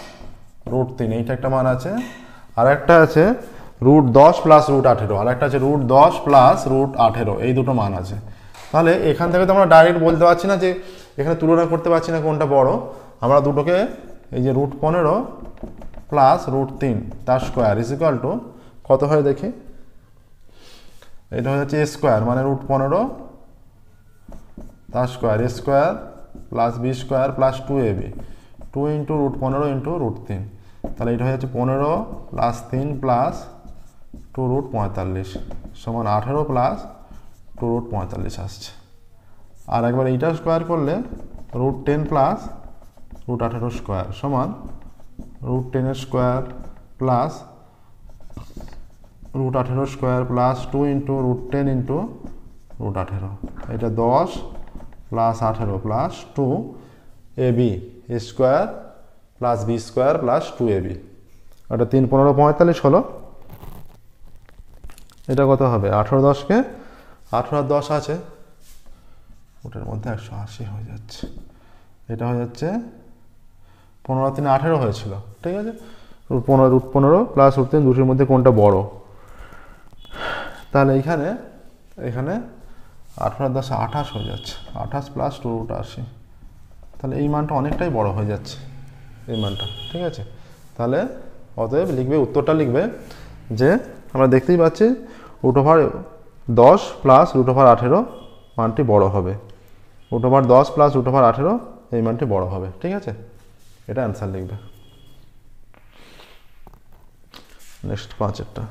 S1: √3, এইটা একটা মান আছে। আর একটা আছে √10 প্লাস √18, আর একটা আছে √10 প্লাস √18, এই দুটো মান আছে। তাহলে এখান থেকে তো আমরা ডাইরেক্ট বলতে পারছি না যে, এখানে তুলনা করতে পারছি না কোনটা বড়। আমরা দুটোকে এই যে √15 প্লাস √3 তার স্কোয়ার ইজ ইকুয়াল টু কত হয় দেখি, এটা হয়ে যাচ্ছে a স্কোয়ার মানে √15 তার square a square plus b square plus 2ab, 2 into √15 into √3। তাহলে এটা হয়ে যাচ্ছে 15 প্লাস 3 প্লাস 2√45 সমান 18 প্লাস 2√45 আসছে। আর একবার এইটা স্কোয়ার করলে √10 প্লাস √18 স্কোয়ার সমান √10 square plus √18 square plus 2 into √10 into √18, এটা 10 plus 18 plus 2ab square plus b square plus 2ab, এটা 3 15 45 হলো। এটা কত হবে, 18 10কে 18 আর 10 আছে, ওটার মধ্যে 180 হয়ে যাচ্ছে। এটা হয়ে যাচ্ছে 15 3 18 হয়েছিল, ঠিক আছে। √15 প্লাস √3 দুটোর মধ্যে কোনটা বড়, তাহলে এখানে 18 10 28 হয়ে যাচ্ছে, 28 প্লাস 2√80, তাহলে এই মানটা অনেকটাই বড় হয়ে যাচ্ছে এই মানটা, ঠিক আছে। তাহলে অতএব লিখবে, উত্তরটা লিখবে যে আমরা দেখতেই পাচ্ছি √10 প্লাস √18 মানটি বড় হবে, √10 প্লাস √18 এই মানটি বড় হবে, ঠিক আছে। এটা অ্যান্সার লিখবে। নেক্সট 5এরটা,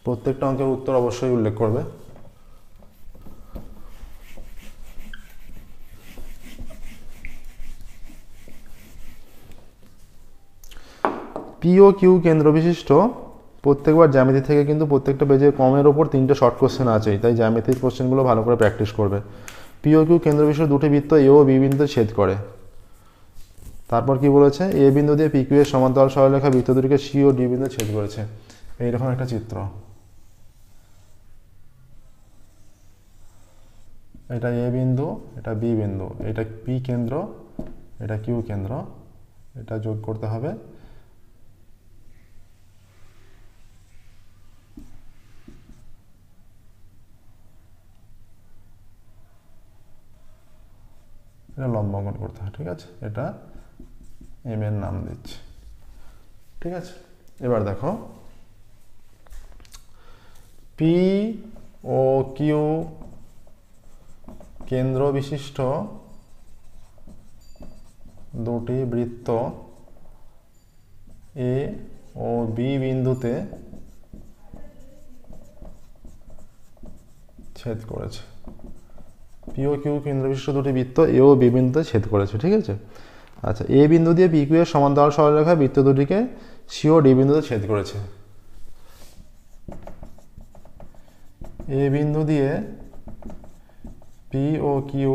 S1: প্রত্যেকটা অঙ্কের উত্তর অবশ্যই উল্লেখ করবে। পি ও কিউ কেন্দ্র বিশিষ্ট, প্রত্যেকবার জ্যামিতি থেকে কিন্তু প্রত্যেকটা পেজে কমের ওপর 3টে শর্ট কোশ্চেন আছেই, তাই জ্যামিতির কোশ্চেনগুলো ভালো করে প্র্যাকটিস করবে। পি ও কিউ কেন্দ্র বিশিষ্ট দুটি বৃত্ত এ ও বি বিন্দুতে ছেদ করে। তারপর কি বলেছে, এ বিন্দু দিয়ে পি কিউ এর সমান্তরাল সরলরেখা বৃত্ত দুটিকে সি ও ডি বিন্দু ছেদ করেছে। এইরকম একটা চিত্র, এটা এ বিন্দু, এটা বি বিন্দু, এটা পি কেন্দ্র, এটা কিউ কেন্দ্র, এটা যোগ করতে হবে। এটা লম্বাঙ্কন করতে হয়, ঠিক আছে। এটা এম এর নাম দিচ্ছি, ঠিক আছে। এবার দেখো, পি ও কিউ কেন্দ্র বিশিষ্ট দুটি বৃত্ত এ ও বি বিন্দুতে ছেদ করেছে। পি ও কিউ কেন্দ্র বিশিষ্ট দুটি বৃত্ত এ ও বি বিন্দুতে ছেদ করেছে, ঠিক আছে। আচ্ছা, এ বিন্দু দিয়ে পি কিউ এর সমান্তরাল সরলরেখা বৃত্ত দুটিকে সি ও ডি বিন্দুতে ছেদ করেছে। এ বিন্দু দিয়ে পি ও কিউ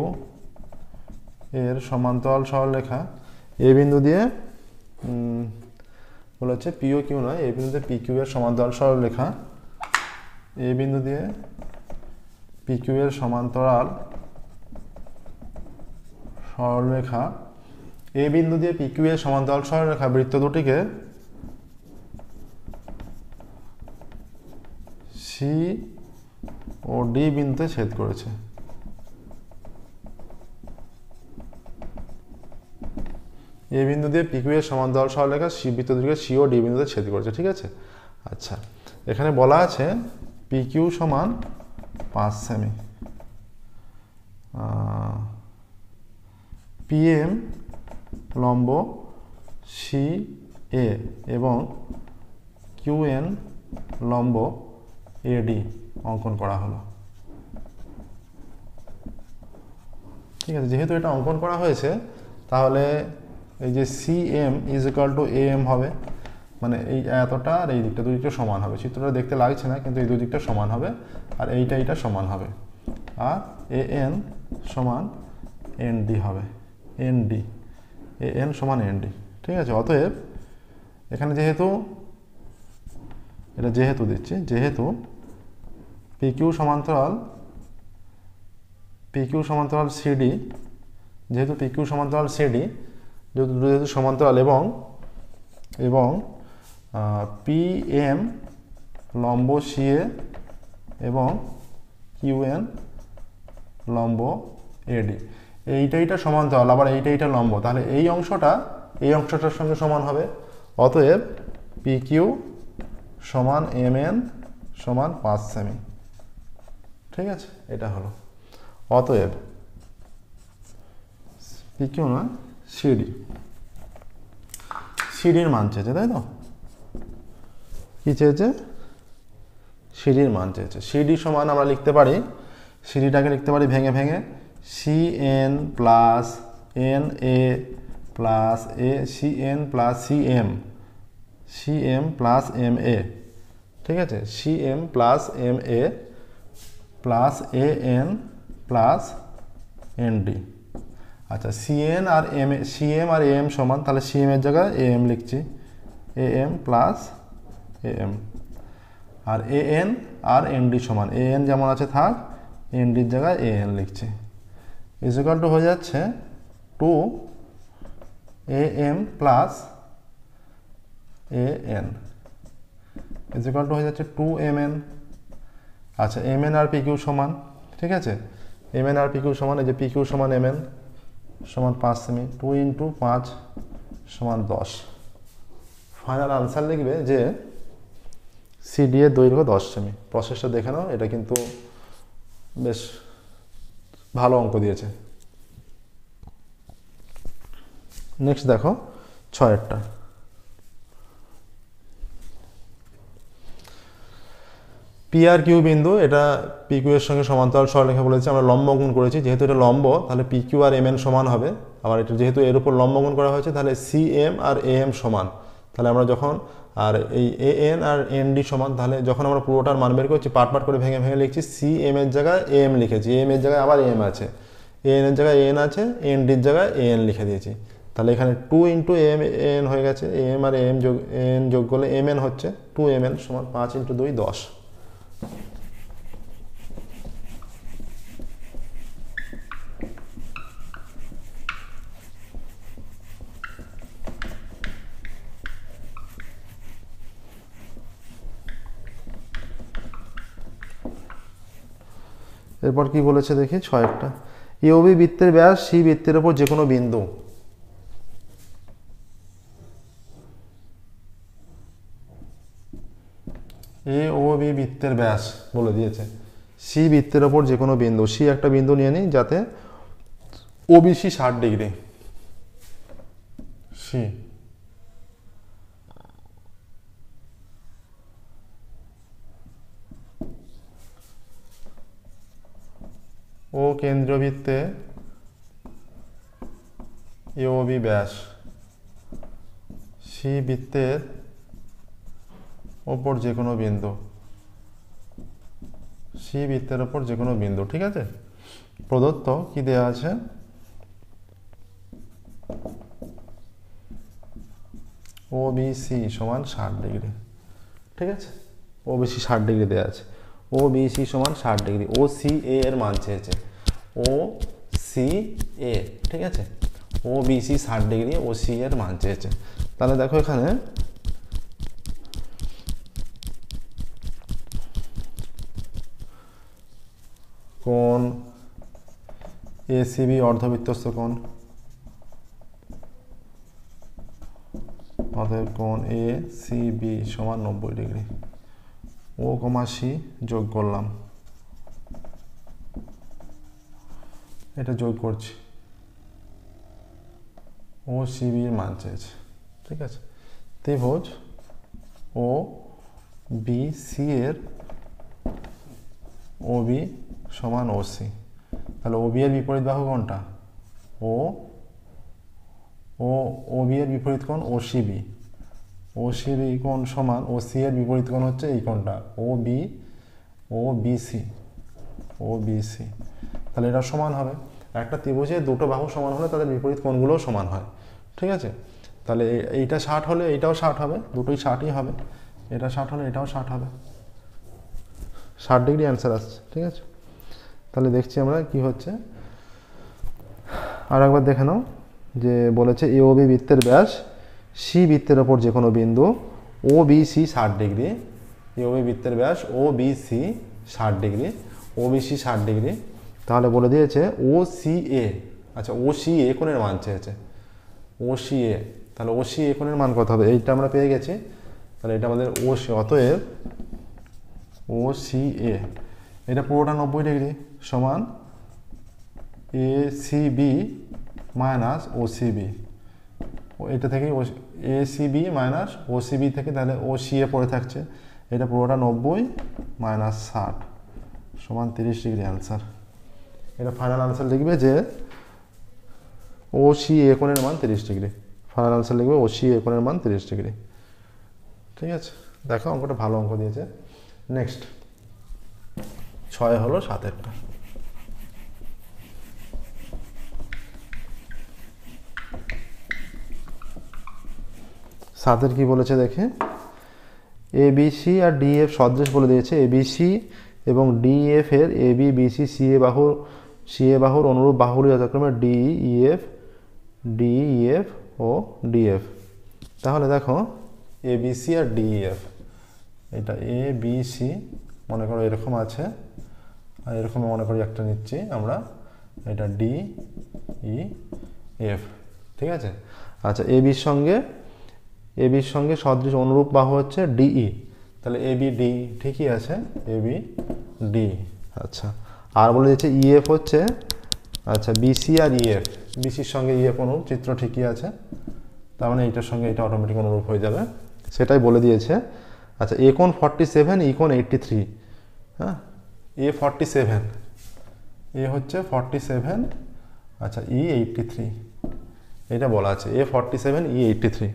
S1: এর সমান্তরাল সরলরেখা, এ বিন্দু দিয়ে বলেছে পি ও কিউ নয়, এ বিন্দুতে পি কিউ এর সমান্তরাল সরলরেখা, এ বিন্দু দিয়ে পি কিউ এর সমান্তরাল সরলরেখা, এ বিন্দু দিয়ে পি কিউ এর সমান্তরাল সরলরেখা বৃত্ত দুটিকে সি ও ডি বিন্দুতে ছেদ করেছে। এ বিন্দু দিয়ে পি কিউ এর সমান্তরাল সরলরেখা বৃত্ত দুটিকে সি ও ডি বিন্দুতে ছেদ করেছে, ঠিক আছে। আচ্ছা, এখানে বলা আছে PQ সমান 5 সেমি, PM লম্ব CA এবং QN লম্ব AD অঙ্কন করা হলো। ঠিক আছে, যেহেতু এটা অঙ্কন করা হয়েছে তাহলে এই যে CM is equal two AM হবে, মানে এই এতটা আর এই দিকটা দুদিকটা সমান হবে। চিত্রটা দেখতে লাগছে না কিন্তু এই দুদিকটা সমান হবে আর এইটা সমান হবে। আর AN সমান ND হবে, ND, AN সমান ND। ঠিক আছে, অতএব এখানে যেহেতু দিচ্ছি, যেহেতু PQ সমান্তরাল CD, যেহেতু PQ সমান্তরাল CD, যেহেতু সমান্তরাল এবং PM লম্ব CA এবং QN লম্ব AD, এইটা সমান্তরাল, আবার এইটা লম্ব, তাহলে এই অংশটার সঙ্গে সমান হবে। অতএব PQ সমান MN সমান 5 সেমি। ঠিক আছে, এটা হলো। অতএব PQ না সিডির মান চেয়েছে, তাই তো? কি চেয়েছে? সিডির মান চেয়েছে। সিডি সমান আমরা লিখতে পারি, সিডিটাকে লিখতে পারি ভেঙে CN plus NA plus CN plus CM plus MA। ঠিক আছে, CM plus MA plus AN plus ND। আচ্ছা, CM আর AM সমান, তাহলে CM এর জায়গায় AM লিখছি, AM প্লাস AM। আর AN আর ND সমান, AN যেমন আছে থাক, ND এর জায়গায় AN লিখছি। ইজ ইকুয়াল টু হয়ে যাচ্ছে 2 AM plus AN is equal to হয়ে যাচ্ছে 2 MN। আচ্ছা, MN আর PQ সমান, ঠিক আছে, MN আর PQ সমান, এই যে PQ সমান MN সমান 5 সেমি, 2 ইন্টু 5 সমান 10। ফাইনাল আনসার লিখবে যে CD এর দৈর্ঘ্য 10 সেমি। প্রসেসটা দেখে নাও, এটা কিন্তু বেশ ভালো অঙ্ক দিয়েছে। নেক্সট দেখো 6-এরটা। পি আর কিউ বিন্দু, এটা PQ এর সঙ্গে সমান্তরাল সরলরেখা বলেছে, আমরা লম্ব অঙ্কন করেছি। যেহেতু এটা লম্ব তাহলে PQ আর MN সমান হবে। আবার এটা যেহেতু এর উপর লম্ব অঙ্কন করা হয়েছে তাহলে CM আর AM সমান। তাহলে আমরা যখন আর এই AN আর ND সমান, তাহলে যখন আমরা পুরোটার মান বের করছি পার্ট করে ভেঙে লিখছি, CM এর জায়গায় AM লিখেছি, AM এর জায়গায় আবার AM আছে, AN এর জায়গায় AN আছে, ND এর জায়গায় AN লিখে দিয়েছি। তাহলে এখানে 2 ইন্টু AN হয়ে গেছে, AM আর AN যোগ করলে MN হচ্ছে 2 MN সমান 5 ইন্টু 2 10। এরপর কি বলেছে দেখি 6-একটা। AOB বৃত্তের ব্যাস C বৃত্তের উপর যে কোনো বিন্দু, AOB বৃত্তের ব্যাস বলে দিয়েছে, C বৃত্তের উপর যে কোনো বিন্দু, C একটা বিন্দু নিয়ে নিই যাতে OBC 60 ডিগ্রি, C ও কেন্দ্রীয় বৃত্তে AOB ব্যাস C বৃত্তের ওপর যে কোনো বিন্দু, C বৃত্তের ওপর যে কোনো বিন্দু। ঠিক আছে, প্রদত্ত কি দেয়া আছে? OBC সমান 60 ডিগ্রি। ঠিক আছে, OBC 60 ডিগ্রি দেওয়া আছে, OBC সমান 60 ডিগ্রি। OCA এর মান চেয়েছে, OCA। ঠিক আছে, OBC 60 ডিগ্রি, OCA এর মান চেয়েছে। তাহলে দেখো এখানে কোণ ACB অর্ধবৃত্তস্থ কোণ, অতএব কোণ এ সি বি সমান 90 ডিগ্রি। ও কমা সি যোগ করলাম, এটা যোগ করছি, ও সি বি এর মান চেয়েছে। ঠিক আছে, ত্রিভুজ ও বি সি এর ও বি সমান ও সি। তাহলে ও বি এর বিপরীত বাহু কোনটা? ও ও বি এর বিপরীত কোণ ও সি বি। ও সি বি কোণ সমান ও সি এর বিপরীত কোণ হচ্ছে এই কোণটা ও বি সি। ও বি সি, তাহলে এটা সমান হবে। একটা ত্রিভুজের দুটো বাহু সমান হলে তাদের বিপরীত কোণগুলোও সমান হয়। ঠিক আছে, তাহলে এইটা 60 হলে এইটাও 60 হবে, দুটোই 60ই হবে। এটা 60 হলে এটাও 60 হবে, 60 ডিগ্রি অ্যান্সার আসছে। ঠিক আছে, তাহলে দেখছি আমরা কি হচ্ছে। আর একবার দেখে নাও যে বলেছে এ ও বি বৃত্তের ব্যাস সি বৃত্তের ওপর যে কোনো বিন্দু ও বি সি 60 ডিগ্রি। এ ও বি বৃত্তের ব্যাস ও বি সি 60 ডিগ্রি, ও বি সি 60 ডিগ্রি। তাহলে বলে দিয়েছে ও সি এ, আচ্ছা ও সি এ কোণের মান চেয়েছে। ও সি এ, তাহলে ও সি এ কোণের মান কত হবে? এইটা আমরা পেয়ে গেছি, তাহলে এটা আমাদের ও সি। অতএব ও সি এ এটা পুরোটা 90 ডিগ্রি সমান A C B minus O C B. এটা থেকে A C B minus O C B থেকে তাহলে ও সি এ পড়ে থাকছে, এটা পুরোটা 90 মাইনাস 60 সমান 30 ডিগ্রি অ্যান্সার। এটা ফাইনাল আনসার লিখবে যে ও সি এ কোণের মান 30 ডিগ্রি। ফাইনাল আনসার লিখবে ও সি এ কোণের মান 30 ডিগ্রি। ঠিক আছে, দেখো অঙ্কটা ভালো অঙ্ক দিয়েছে। নেক্সট 6 হলো 7-এরটা। সাতের কি বলেছে দেখে, এ বি সি আর ডি এফ সদৃশ বলে দিয়েছে। এ বি সি এবং ডি এফ এর A B B C C A বাহুর অনুরূপ বাহুগুলি যথাক্রমে ডি ই এফ ও ডি এফ। তাহলে দেখো এ বি সি আর ডি এফ, এটা এ বি সি মনে করো এরকম আছে, আর এরকম মনে করি একটা নিচ্ছি আমরা, এটা ডি ই এফ। ঠিক আছে, আচ্ছা এ বির সঙ্গে সদৃশ অনুরূপ বাহু হচ্ছে ডিই, তাহলে এ বি ডি ঠিকই আছে, এ বি ডি। আচ্ছা, আর বলে দিচ্ছে ইএফ হচ্ছে, আচ্ছা বিসি আর ইএফ, বিসির সঙ্গে ইএফ অনুরূপ, চিত্র ঠিকই আছে, তার মানে এইটার সঙ্গে এটা অটোমেটিক অনুরূপ হয়ে যাবে, সেটাই বলে দিয়েছে। আচ্ছা এ কোণ 47, ই কোণ 83। হ্যাঁ, এ 47, এ হচ্ছে 47, আচ্ছা ই 83, এটা বলা আছে এ 47 ই 83।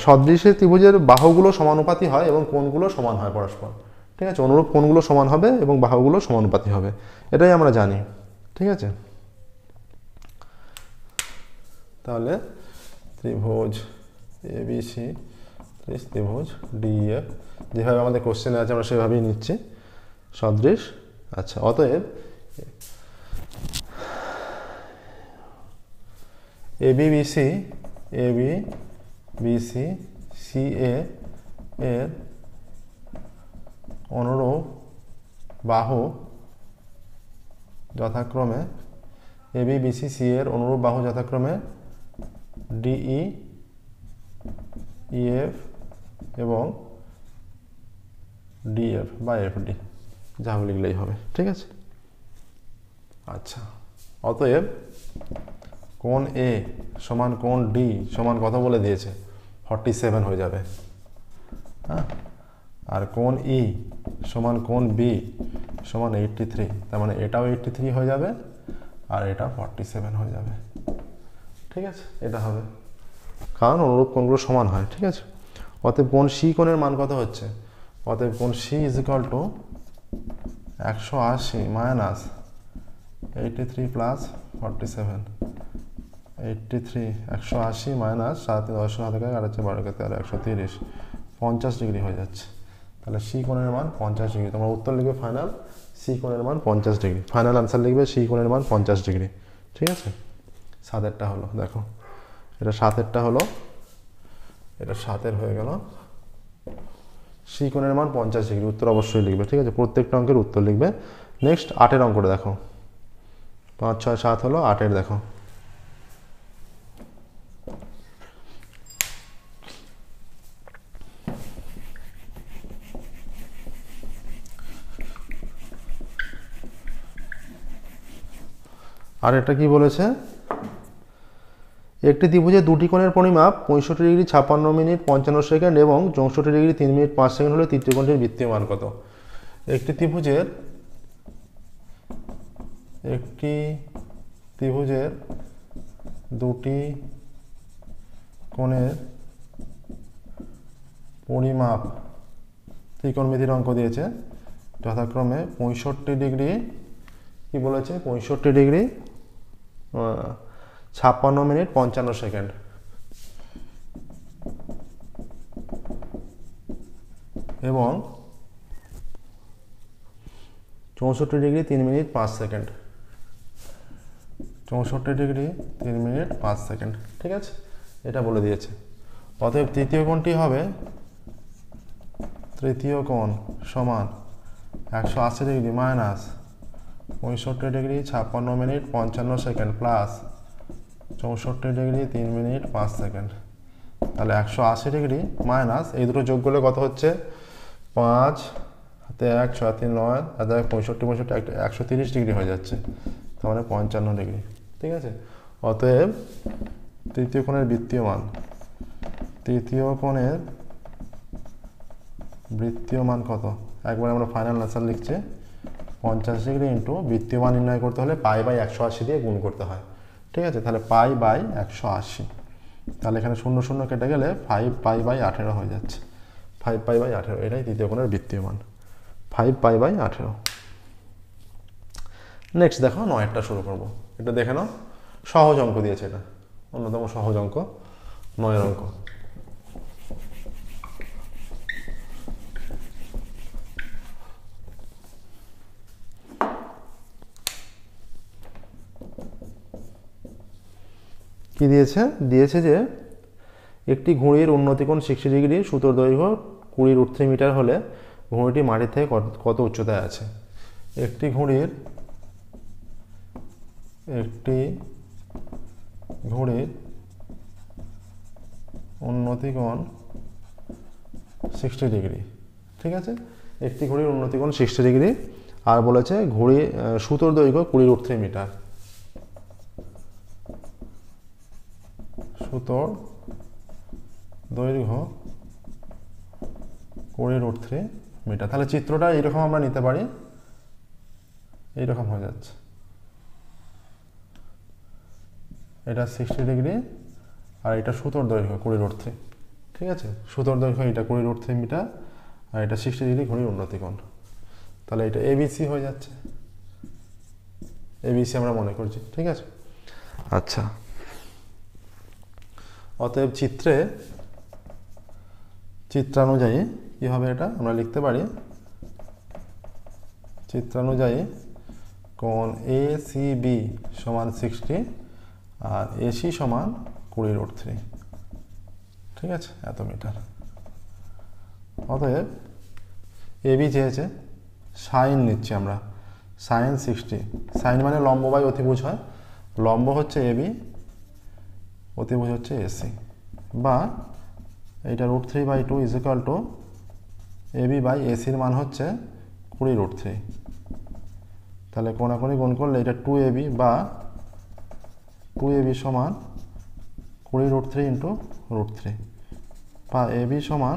S1: সদৃশের ত্রিভুজের বাহুগুলো সমানুপাতি হয় এবং কোণগুলো সমান হয় পরস্পর। ঠিক আছে, অনুরূপ কোণগুলো সমান হবে এবং বাহুগুলো সমানুপাতি হবে, এটাই আমরা জানি। ঠিক আছে, তাহলে ত্রিভুজ এ বি সি ত্রিভুজ ডি এফ, যেভাবে আমাদের কোশ্চেনে আছে আমরা সেভাবেই নিচ্ছি সদৃশ। আচ্ছা অতএব এ বি বি সি সি এর অনুরূপ বাহু যথাক্রমে এ বি বি সি সি এর অনুরূপ বাহু যথাক্রমে ডিই ইএফ এবং ডিএফ বা এফডি, যা লিখলেই হবে। ঠিক আছে, আচ্ছা অতএব কোণ এ সমান কোণ ডি সমান কত বলে দিয়েছে? 47 হয়ে যাবে। হ্যাঁ, আর কোণ ই সমান কোণ বি সমান 83, তার মানে এটাও 83 হয়ে যাবে আর এটা 47 হয়ে যাবে। ঠিক আছে, এটা হবে, কারণ অনুরূপ কোণগুলো সমান হয়। ঠিক আছে, অতএব কোণ সি কোণের মান কত হচ্ছে? অতএব কোণ C is equal to 180 minus 83 plus 47, 83 180 minus 7 10 থেকে 8 12 13 130, 50 ডিগ্রি হয়ে যাচ্ছে। তাহলে সি কোণের মান 50 ডিগ্রি। তোমরা উত্তর লিখবে ফাইনাল সি কোণের মান 50 ডিগ্রি, ফাইনাল আনসার লিখবে সি কোণের মান 50 ডিগ্রি। ঠিক আছে, 7-এরটা হলো, দেখো এটা 7-এরটা হলো, এটা 7-এর হয়ে গেল। সি কোণের মান 50 ডিগ্রি, উত্তর অবশ্যই লিখবে। ঠিক আছে, প্রত্যেকটা অঙ্কের উত্তর লিখবে। নেক্সট 8-এর অঙ্কটা দেখো, 5 6 7 হলো, 8-এর দেখো। আর এটা কি বলেছে, একটি ত্রিভুজের দুটি কোণের পরিমাপ 65 ডিগ্রি 56 মিনিট 55 সেকেন্ড এবং 64 ডিগ্রি 3 মিনিট 5 সেকেন্ড হলে তৃতীয় কোণটির বৃত্তীয় মান কত? একটি ত্রিভুজের দুটি কোণের পরিমাপ ত্রিকোণমিতির অঙ্ক দিয়েছে, যথাক্রমে 65 ডিগ্রি কি বলেছে, 65 ডিগ্রি 56 মিনিট 55 সেকেন্ড এবং 64 degree 3 minute 5 second, 64 degree 3 minute 5 second. ঠিক আছে, এটা বলে দিয়েছে। অতএব তৃতীয় কোণটি হবে, তৃতীয় কোণ সমান 180 degree minus 65 degree 56 minute 55 second plus 64 degree 3 minute 5 second. তাহলে 180 ডিগ্রি মাইনাস এই দুটো যোগ করলে কত হচ্ছে, 5 হাতে 1 6 3 9 হাতে 65 130 ডিগ্রি হয়ে যাচ্ছে, তার মানে 55 ডিগ্রি। ঠিক আছে, অতএব তৃতীয় কোণের বৃত্তীয় মান, তৃতীয় কোণের বৃত্তীয় মান কত? একবার আমরা ফাইনাল আনসার লিখছি, 50 ডিগ্রি ইন্টু বৃত্তীয় মান নির্ণয় করতে হলে পাই বাই 180 দিয়ে গুণ করতে হয়। ঠিক আছে, তাহলে পাই বাই 180, তাহলে এখানে 0 0 কেটে গেলে 5 পাই বাই 18 হয়ে যাচ্ছে, 5 পাই বাই 18, এটাই তৃতীয় কোণের বৃত্তীয় মান, 5 পাই বাই 18। নেক্সট দেখো 9টা শুরু করব। এটা দেখে নাও, সহজ অঙ্ক দিয়েছে, এটা অন্যতম সহজ অঙ্ক, 9 অঙ্ক। কি দিয়েছে? দিয়েছে যে একটি ঘুড়ির উন্নতিকোণ 60 ডিগ্রি, সুতোর দৈর্ঘ্য 20 মিটার হলে ঘুড়িটি মাটির থেকে কত উচ্চতায় আছে? একটি ঘুড়ির উন্নতিকোণ 60 ডিগ্রি। ঠিক আছে, একটি ঘুড়ির উন্নতিকোণ 60 ডিগ্রি, আর বলেছে ঘুড়ি সুতোর দৈর্ঘ্য 20 মিটার, সুতোর দৈর্ঘ্য 20 মিটার। তাহলে চিত্রটা এইরকম আমরা নিতে পারি, এইরকম হয়ে যাচ্ছে, এটা 60 ডিগ্রি আর এটা সুতোর দৈর্ঘ্য 20 ঠিক আছে, সুতোর দৈর্ঘ্য এটা 20 মিটার আর এটা 60 ডিগ্রি ঘড়ির উন্নতিকোণ। তাহলে এটা এবিসি হয়ে যাচ্ছে, এবিসি আমরা মনে করছি। ঠিক আছে, আচ্ছা, অতএব চিত্রানুযায়ী কি হবে, এটা আমরা লিখতে পারি, চিত্রানুযায়ী কোণ এ সি বি সমান 60 আর এসি সমান 20√3। ঠিক আছে, এত মিটার। অতএব এবি চেয়েছে, সাইন নিচ্ছি আমরা, সাইন 60, সাইন মানে লম্ব বাই অতিভুজ হয়, লম্ব হচ্ছে এবি, অতিভুজ হচ্ছে এসি, বা এইটা √3/2 is equal to AB by এসির মান হচ্ছে 20√3। তাহলে কোণাকুণি গুণ করলে এটা 2ab বা 2ab সমান 20√3 ইন্টু √3, বা এবি সমান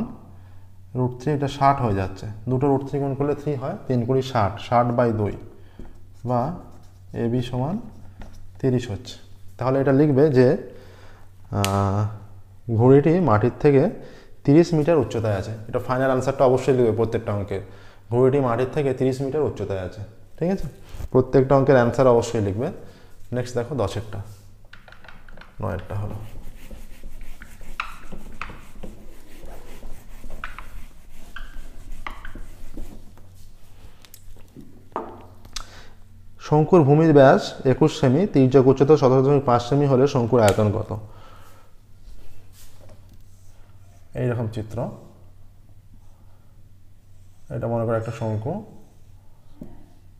S1: √3, এটা 60 হয়ে যাচ্ছে, দুটো √3 গুণ করলে 3 হয়, 3 × 60, 60/2, বা এবি সমান 30 হচ্ছে। তাহলে এটা লিখবে যে ঘড়িটি মাটির থেকে 30 মিটার উচ্চতায় আছে। এটা ফাইনাল আনসারটা অবশ্যই লিখবে প্রত্যেকটা অঙ্কের, ঘড়িটি মাটির থেকে 30 মিটার উচ্চতায় আছে। ঠিক আছে, প্রত্যেকটা অঙ্কের অ্যান্সার অবশ্যই লিখবে। নেক্সট দেখো 10এরটা, 9এরটা হলো শঙ্কুর ভূমির ব্যাস 21 সেমি, তির্যক উচ্চতা 17.5 সেমি হলে শঙ্কুর আয়তন কত? এইরকম চিত্র, এটা মনে করো একটা শঙ্কু,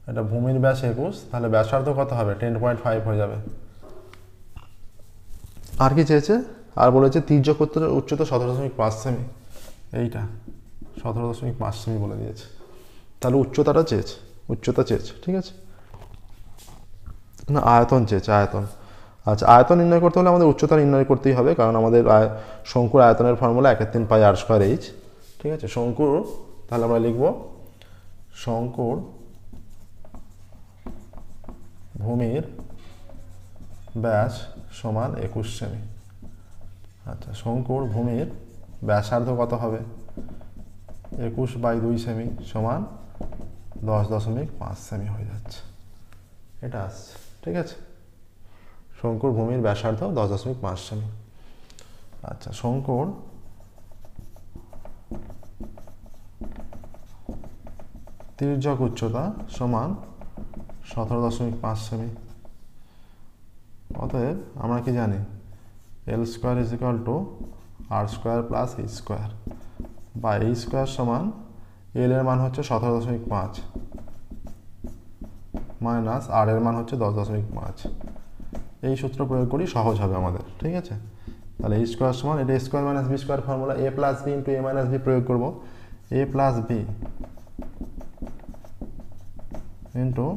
S1: এটা ভূমির ব্যাস 21, তাহলে ব্যাসার্ধ কত হবে? 10.5 হয়ে যাবে। আর কি চেয়েছে? আর বলেছে তির্যক উচ্চতা 17.5 সেমি, এইটা 17.5 সেমি বলে দিয়েছে, তাহলে উচ্চতা চেয়েছে। ঠিক আছে, না, আয়তন চেয়েছে, আয়তন। আচ্ছা, আয়তন নির্ণয় করতে হলে আমাদের উচ্চতা নির্ণয় করতেই হবে, কারণ আমাদের শঙ্কুর আয়তনের ফর্মুলা 1/3 পাই আর স্কোয়ার এইচ। ঠিক আছে, শঙ্কুর তাহলে আমরা লিখব শঙ্কুর ভূমির ব্যাস সমান 21 সেমি। আচ্ছা, শঙ্কুর ভূমির ব্যাসার্ধ কত হবে? 21/2 সেমি সমান 10.5 সেমি হয়ে যাচ্ছে, এটা আসছে। ঠিক আছে, শঙ্কুর ভূমির ব্যাসার্ধ 10.5 সেমি। আচ্ছা, শঙ্কুর তির্যক উচ্চতা সমান 17.5 সেমি। অতএব আমরা কি জানি? L square is equal to R square plus H square, বা এইচ স্কোয়ার সমান এল এর মান হচ্ছে 17.5 মাইনাস আর এর মান হচ্ছে 10.5। এই সূত্র প্রয়োগ করি, সহজ হবে আমাদের। ঠিক আছে, তাহলে এই স্কোয়ার সমান, এটা a square minus b square formula, a plus b into a minus b প্রয়োগ করবো। A plus b into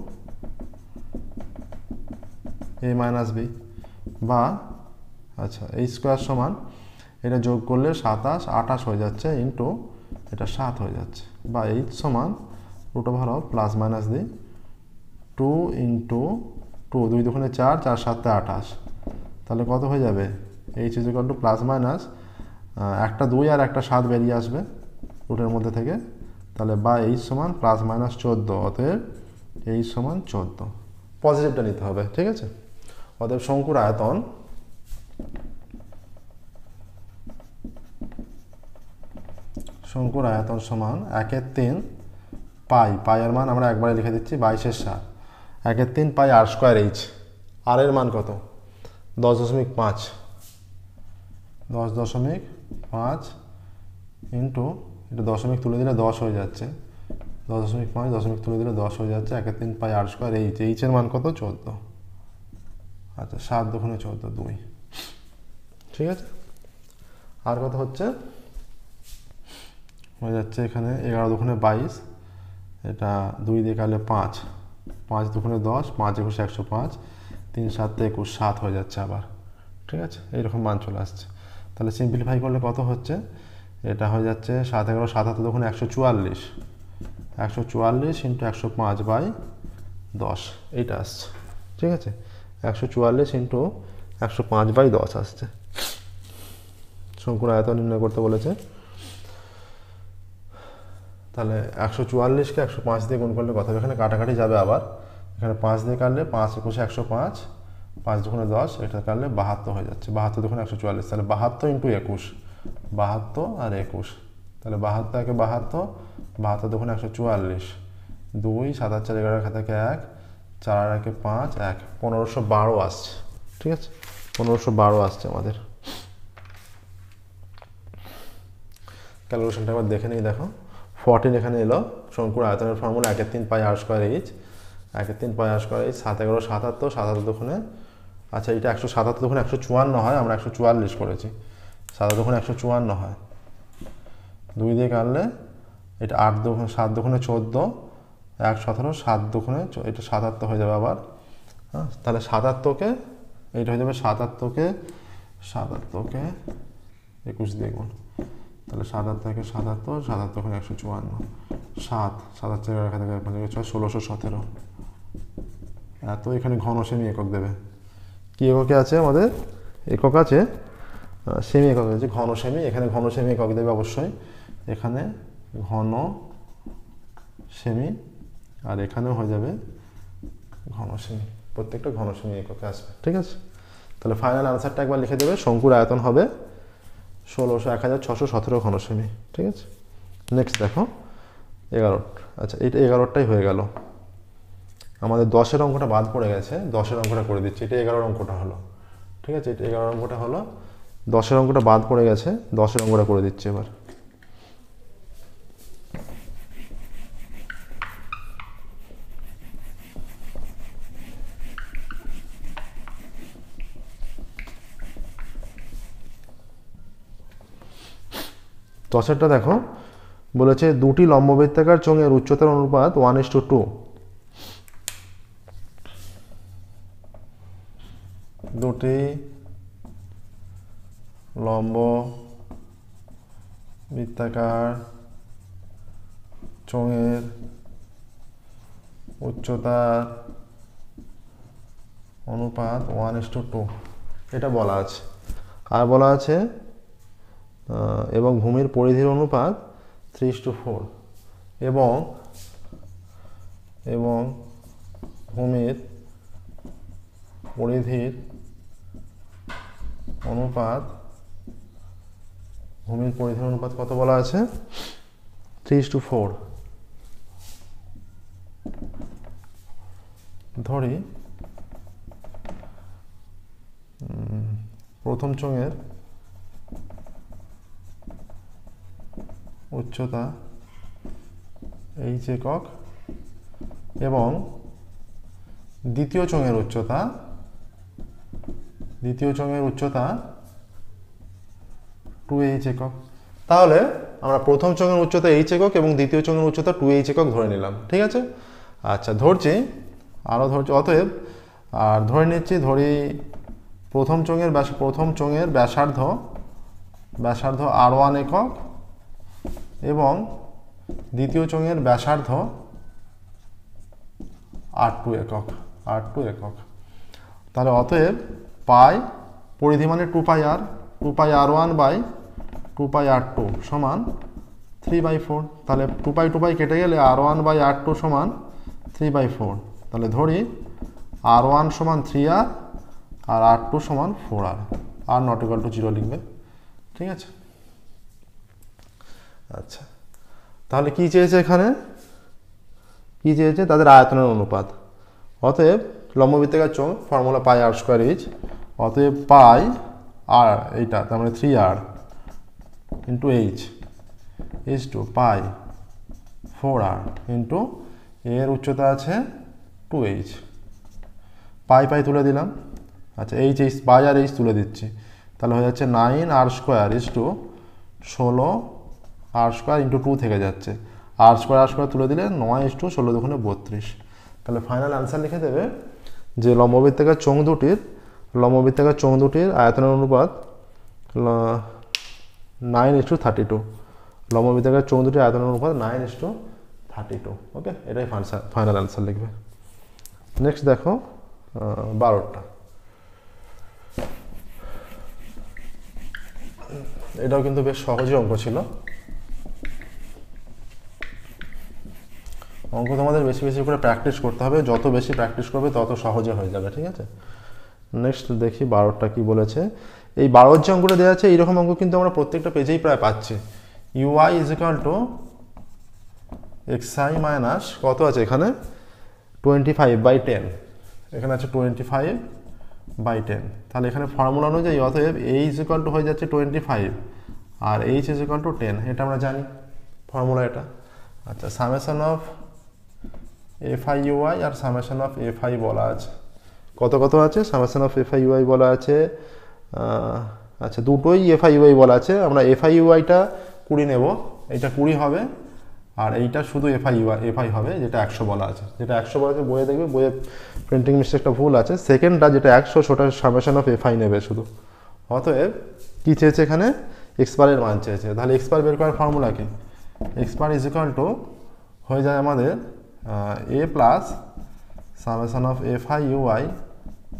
S1: a minus b, বা আচ্ছা এই স্কোয়ার সমান এটা যোগ করলে 27 হয়ে যাচ্ছে, ইন্টু এটা 7 হয়ে যাচ্ছে, বা এইচ সমান root over of plus minus the 2 into 2, 2 দুগুণে 4, 4 7 28। তাহলে কত হয়ে যাবে? H is equal to plus minus একটা 2 আর একটা 7 বেরিয়ে আসবে রুটের মধ্যে থেকে, তাহলে বা এইচ সমান প্লাস মাইনাস 14। অতএব এইচ সমান 14, পজিটিভটা নিতে হবে। ঠিক আছে, অতএব শঙ্কুর আয়তন সমান 1/3 পাই, পাইয়ের মান আমরা একবারে লিখে দিচ্ছি 22/7, 1/3 পাই আর স্কোয়ার এইচ। আর এর মান কত? 10.5, 10.5 ইন্টু এটা দশমিক তুলে দিলে 10 হয়ে যাচ্ছে, 10.5 দশমিক তুলে দিলে 10 হয়ে যাচ্ছে, 1/3 পাই আর স্কোয়ার এইচ। এইচের মান কত? 14। আচ্ছা, 7 দুগুণে 14, 2। ঠিক আছে, আর কত হচ্ছে? হয়ে যাচ্ছে এখানে 11 দুগুণে 22, এটা 2 দিয়ে কাটলে 5, 5 দুগুণে 10, 5 21 105, 3 7 21, 7 হয়ে যাচ্ছে আবার। ঠিক আছে, এইরকম মান চলে আসছে। তাহলে সিম্পলিফাই করলে কত হচ্ছে? এটা হয়ে যাচ্ছে 7 11 7 7 দুগুণে 144, 144 ইন্টু 105/10, এইটা আসছে। ঠিক আছে, 144 ইন্টু 105/10 আসছে। শঙ্কুর আয়তন নির্ণয় করতে বলেছে। তাহলে 144কে 105 দিয়ে গুণ করলে কত হবে? এখানে কাটাকাটি যাবে আবার, এখানে 5 দিয়ে কাটলে 5 21 105, 5 দুগুণে 10, এটা কাটলে 72 হয়ে যাচ্ছে, 72 দুগুণে 144, তাহলে 72 ইন্টু 21, 72 আর 21, তাহলে 72 একে 72, 72 দুগুণে 144, 2 7 4 11 থেকে 1, 4 একে 5, 1, 1512 আসছে। ঠিক আছে, 1512 আসছে আমাদের। ক্যালকুলেশনটা একবার দেখে নিই, দেখো 14 এখানে এলো। শঙ্কুর আয়তনের ফর্মুলা 1/3 পাই আর স্কোয়ার এইচ, 1/3 পাই আর স্কোয়ার এইচ, 7 11 77, 77 দুগুণে, আচ্ছা এটা 177 দুগুণে 154 হয়, আমরা 144 করেছি, 7 দুগুণে 154 হয়, 2 দিয়ে কাটলে এটা 8 দুগুণে 7 দুগুণে 14, 1 17, 7 দুগুণে এটা 77 হয়ে যাবে আবার। হ্যাঁ, তাহলে 77কে এইটা হয়ে যাবে 77কে 21 দিয়ে গুণ, তাহলে 77 থেকে 77, 77 ওখানে 154, 7 7 4 এখান থেকে 5 6 1617, এত এখানে ঘন সেমি একক দেবে। কি এককে আছে আমাদের? একক আছে সেমি একক আছে, ঘন সেমি, এখানে ঘন সেমি একক দেবে অবশ্যই, এখানে ঘন সেমি, আর এখানেও হয়ে যাবে ঘন সেমি, প্রত্যেকটা ঘন সেমি এককে আসবে। ঠিক আছে, তাহলে ফাইনাল আনসারটা একবার লিখে দেবে। শঙ্কুর আয়তন হবে 16,1617 ঘন সেমি। ঠিক আছে, নেক্সট দেখো 11। আচ্ছা, এটা 11টাই হয়ে গেল, আমাদের 10-এর অঙ্কটা বাদ পড়ে গেছে, 10-এর অঙ্কটা করে দিচ্ছি। এটা 11 অঙ্কটা হলো। ঠিক আছে, এটা 11 অঙ্কটা হলো, 10-এর অঙ্কটা বাদ পড়ে গেছে, 10-এর অঙ্কটা করে দিচ্ছি এবার। দশেরটা দেখো, বলেছে দুটি লম্ববৃত্তাকার চোঙের উচ্চতার অনুপাত 1:2। দুটি লম্ব বৃত্তাকার চোঙের উচ্চতার অনুপাত 1:2 এটা বলা আছে। আর বলা আছে এবং ভূমির পরিধির অনুপাত 3:4 এবং ভূমির পরিধির অনুপাত কত বলা আছে? 3:4। ধরি প্রথম চোঙের উচ্চতা h একক এবং দ্বিতীয় চোঙের উচ্চতা 2h একক। তাহলে আমরা প্রথম চোঙের উচ্চতা h একক এবং দ্বিতীয় চোঙের উচ্চতা 2h একক ধরে নিলাম, ঠিক আছে। আচ্ছা, ধরছি অতএব আর ধরে নিচ্ছি, ধরি প্রথম চোঙের ব্যাসার্ধ r1 একক এবং দ্বিতীয় চোঙের ব্যাসার্ধ r2 একক। তাহলে অতএব পাই পরিধি মানে 2πr1 বাই 2πr2 সমান 3/4। তাহলে 2π কেটে গেলে r1 বাই r2 সমান 3/4। তাহলে ধরি r1 সমান 3r আর r2 সমান 4r, are not equal to 0 লিখবে, ঠিক আছে। আচ্ছা, তাহলে কি চেয়েছে এখানে? তাদের আয়তনের অনুপাত। অতএব লম্ববৃত্তাকার চোঙ formula pi r square is, অতএব পাই আর এইটা তার মানে 3r into h is to pi 4r into এর উচ্চতা আছে 2h, পাই তুলে দিলাম। আচ্ছা, h পাই আর h তুলে দিচ্ছি, তাহলে হয়ে যাচ্ছে 9r square is to 16r square into 2 থেকে যাচ্ছে, r স্কোয়ার তুলে দিলে 9:16 দুগুণে 32। তাহলে ফাইনাল অ্যান্সার লিখে দেবে যে লম্ববৃত্তাকার চোঙ দুটির আয়তনের অনুপাত 9:32। লম্ববৃত্তাকার চোঙ দুটির আয়তনের অনুপাত 9:32। ওকে, এটাই ফাইনাল অ্যান্সার লিখবে। নেক্সট দেখো 12টা। এটাও কিন্তু বেশ সহজই অঙ্ক ছিল। অঙ্ক তোমাদের বেশি করে প্র্যাকটিস করতে হবে, যত বেশি প্র্যাকটিস করবে তত সহজে হয়ে যাবে, ঠিক আছে। নেক্সট দেখি 12টা কি বলেছে। এই 12 যে অঙ্কটা দেওয়া আছে এইরকম অঙ্ক কিন্তু আমরা প্রত্যেকটা পেজেই প্রায় পাচ্ছি। ui is equal two xi minus কত আছে এখানে 25/10, এখানে আছে 25/10। তাহলে এখানে ফর্মুলা অনুযায়ী অতএব a ইজ ইকুয়াল টু হয়ে যাচ্ছে 25 আর h ইজ ইকুয়াল টু 10, এটা আমরা জানি ফর্মুলা এটা। আচ্ছা, সামেশন অফ fi ui আর সামেশন অফ fi বলা আছে, কত আছে সামেশন অফ fi ui বলা আছে। আচ্ছা, দুটোই fi ui বলা আছে, আমরা fi uiটা 20 নেব, এটা 20 হবে, আর এইটা শুধু fi হবে, যেটা 100 বলা আছে। যেটা 100 বলা আছে বইয়ে দেখবে, বইয়ে প্রিন্টিং মিস্টেকটা ভুল আছে। সেকেন্ডটা যেটা 100 সেটা সামেশন অফ fi নেবে শুধু। অতএব কি চেয়েছে এখানে? x বারের মান চেয়েছে। তাহলে x বার বের করার ফর্মুলা কি? x bar is equal to হয়ে যায় আমাদের a plus summation of fi ui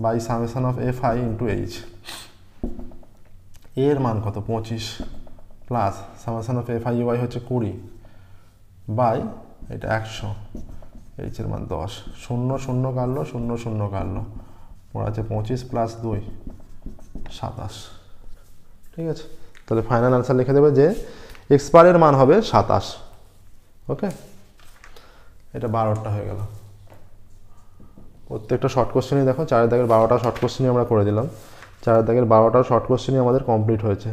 S1: by summation of fi into h। এর মান কত? 25 plus summation of fi ui হচ্ছে 20 বাই এটা 100, h এর মান 10, 0 কাটলো 0 কাটলো, পড়া আছে 25 প্লাস 2 27, ঠিক আছে। তাহলে ফাইনাল আনসার লিখে দেবে যে x বারের মান হবে 27। ওকে, এটা 12টা হয়ে গেল। প্রত্যেকটা শর্ট কোশ্চেনই দেখো, 4 দাগের 12টা শর্ট কোশ্চেনই আমরা করে দিলাম। 4 দাগের 12টা শর্ট কোশ্চেনই আমাদের কমপ্লিট হয়েছে।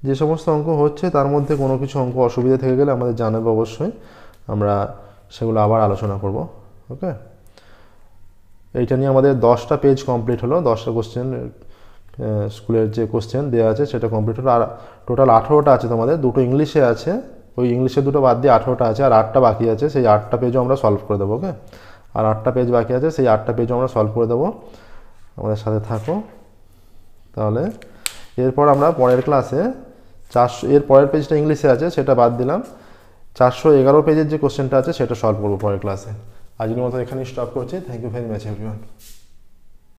S1: যে সমস্ত অঙ্ক হচ্ছে তার মধ্যে কোনো কিছু অঙ্ক অসুবিধা থেকে গেলে আমাদের জানাবে অবশ্যই, আমরা সেগুলো আবার আলোচনা করব। ওকে, এইটা নিয়ে আমাদের 10টা পেজ কমপ্লিট হলো, 10টা কোশ্চেন স্কুলের যে কোশ্চেন দেওয়া আছে সেটা কমপ্লিট হলো। আর টোটাল 18টা আছে তোমাদের, দুটো ইংলিশে আছে ওই ইংলিশের দুটো বাদ দিয়ে 18টা আছে, আর 8টা বাকি আছে, সেই 8টা পেজও আমরা সলভ করে দেবো। ওকে, আর 8টা পেজ বাকি আছে, সেই 8টা পেজও আমরা সলভ করে দেবো। আমাদের সাথে থাকো তাহলে। এরপর আমরা পরের ক্লাসে 400 এর পরের পেজটা ইংলিশে আছে, সেটা বাদ দিলাম। 411 পেজের যে কোশ্চেনটা আছে সেটা সলভ করবো পরের ক্লাসে। আজকের মতো এখানেই স্টপ করছি। Thank you very much everyone.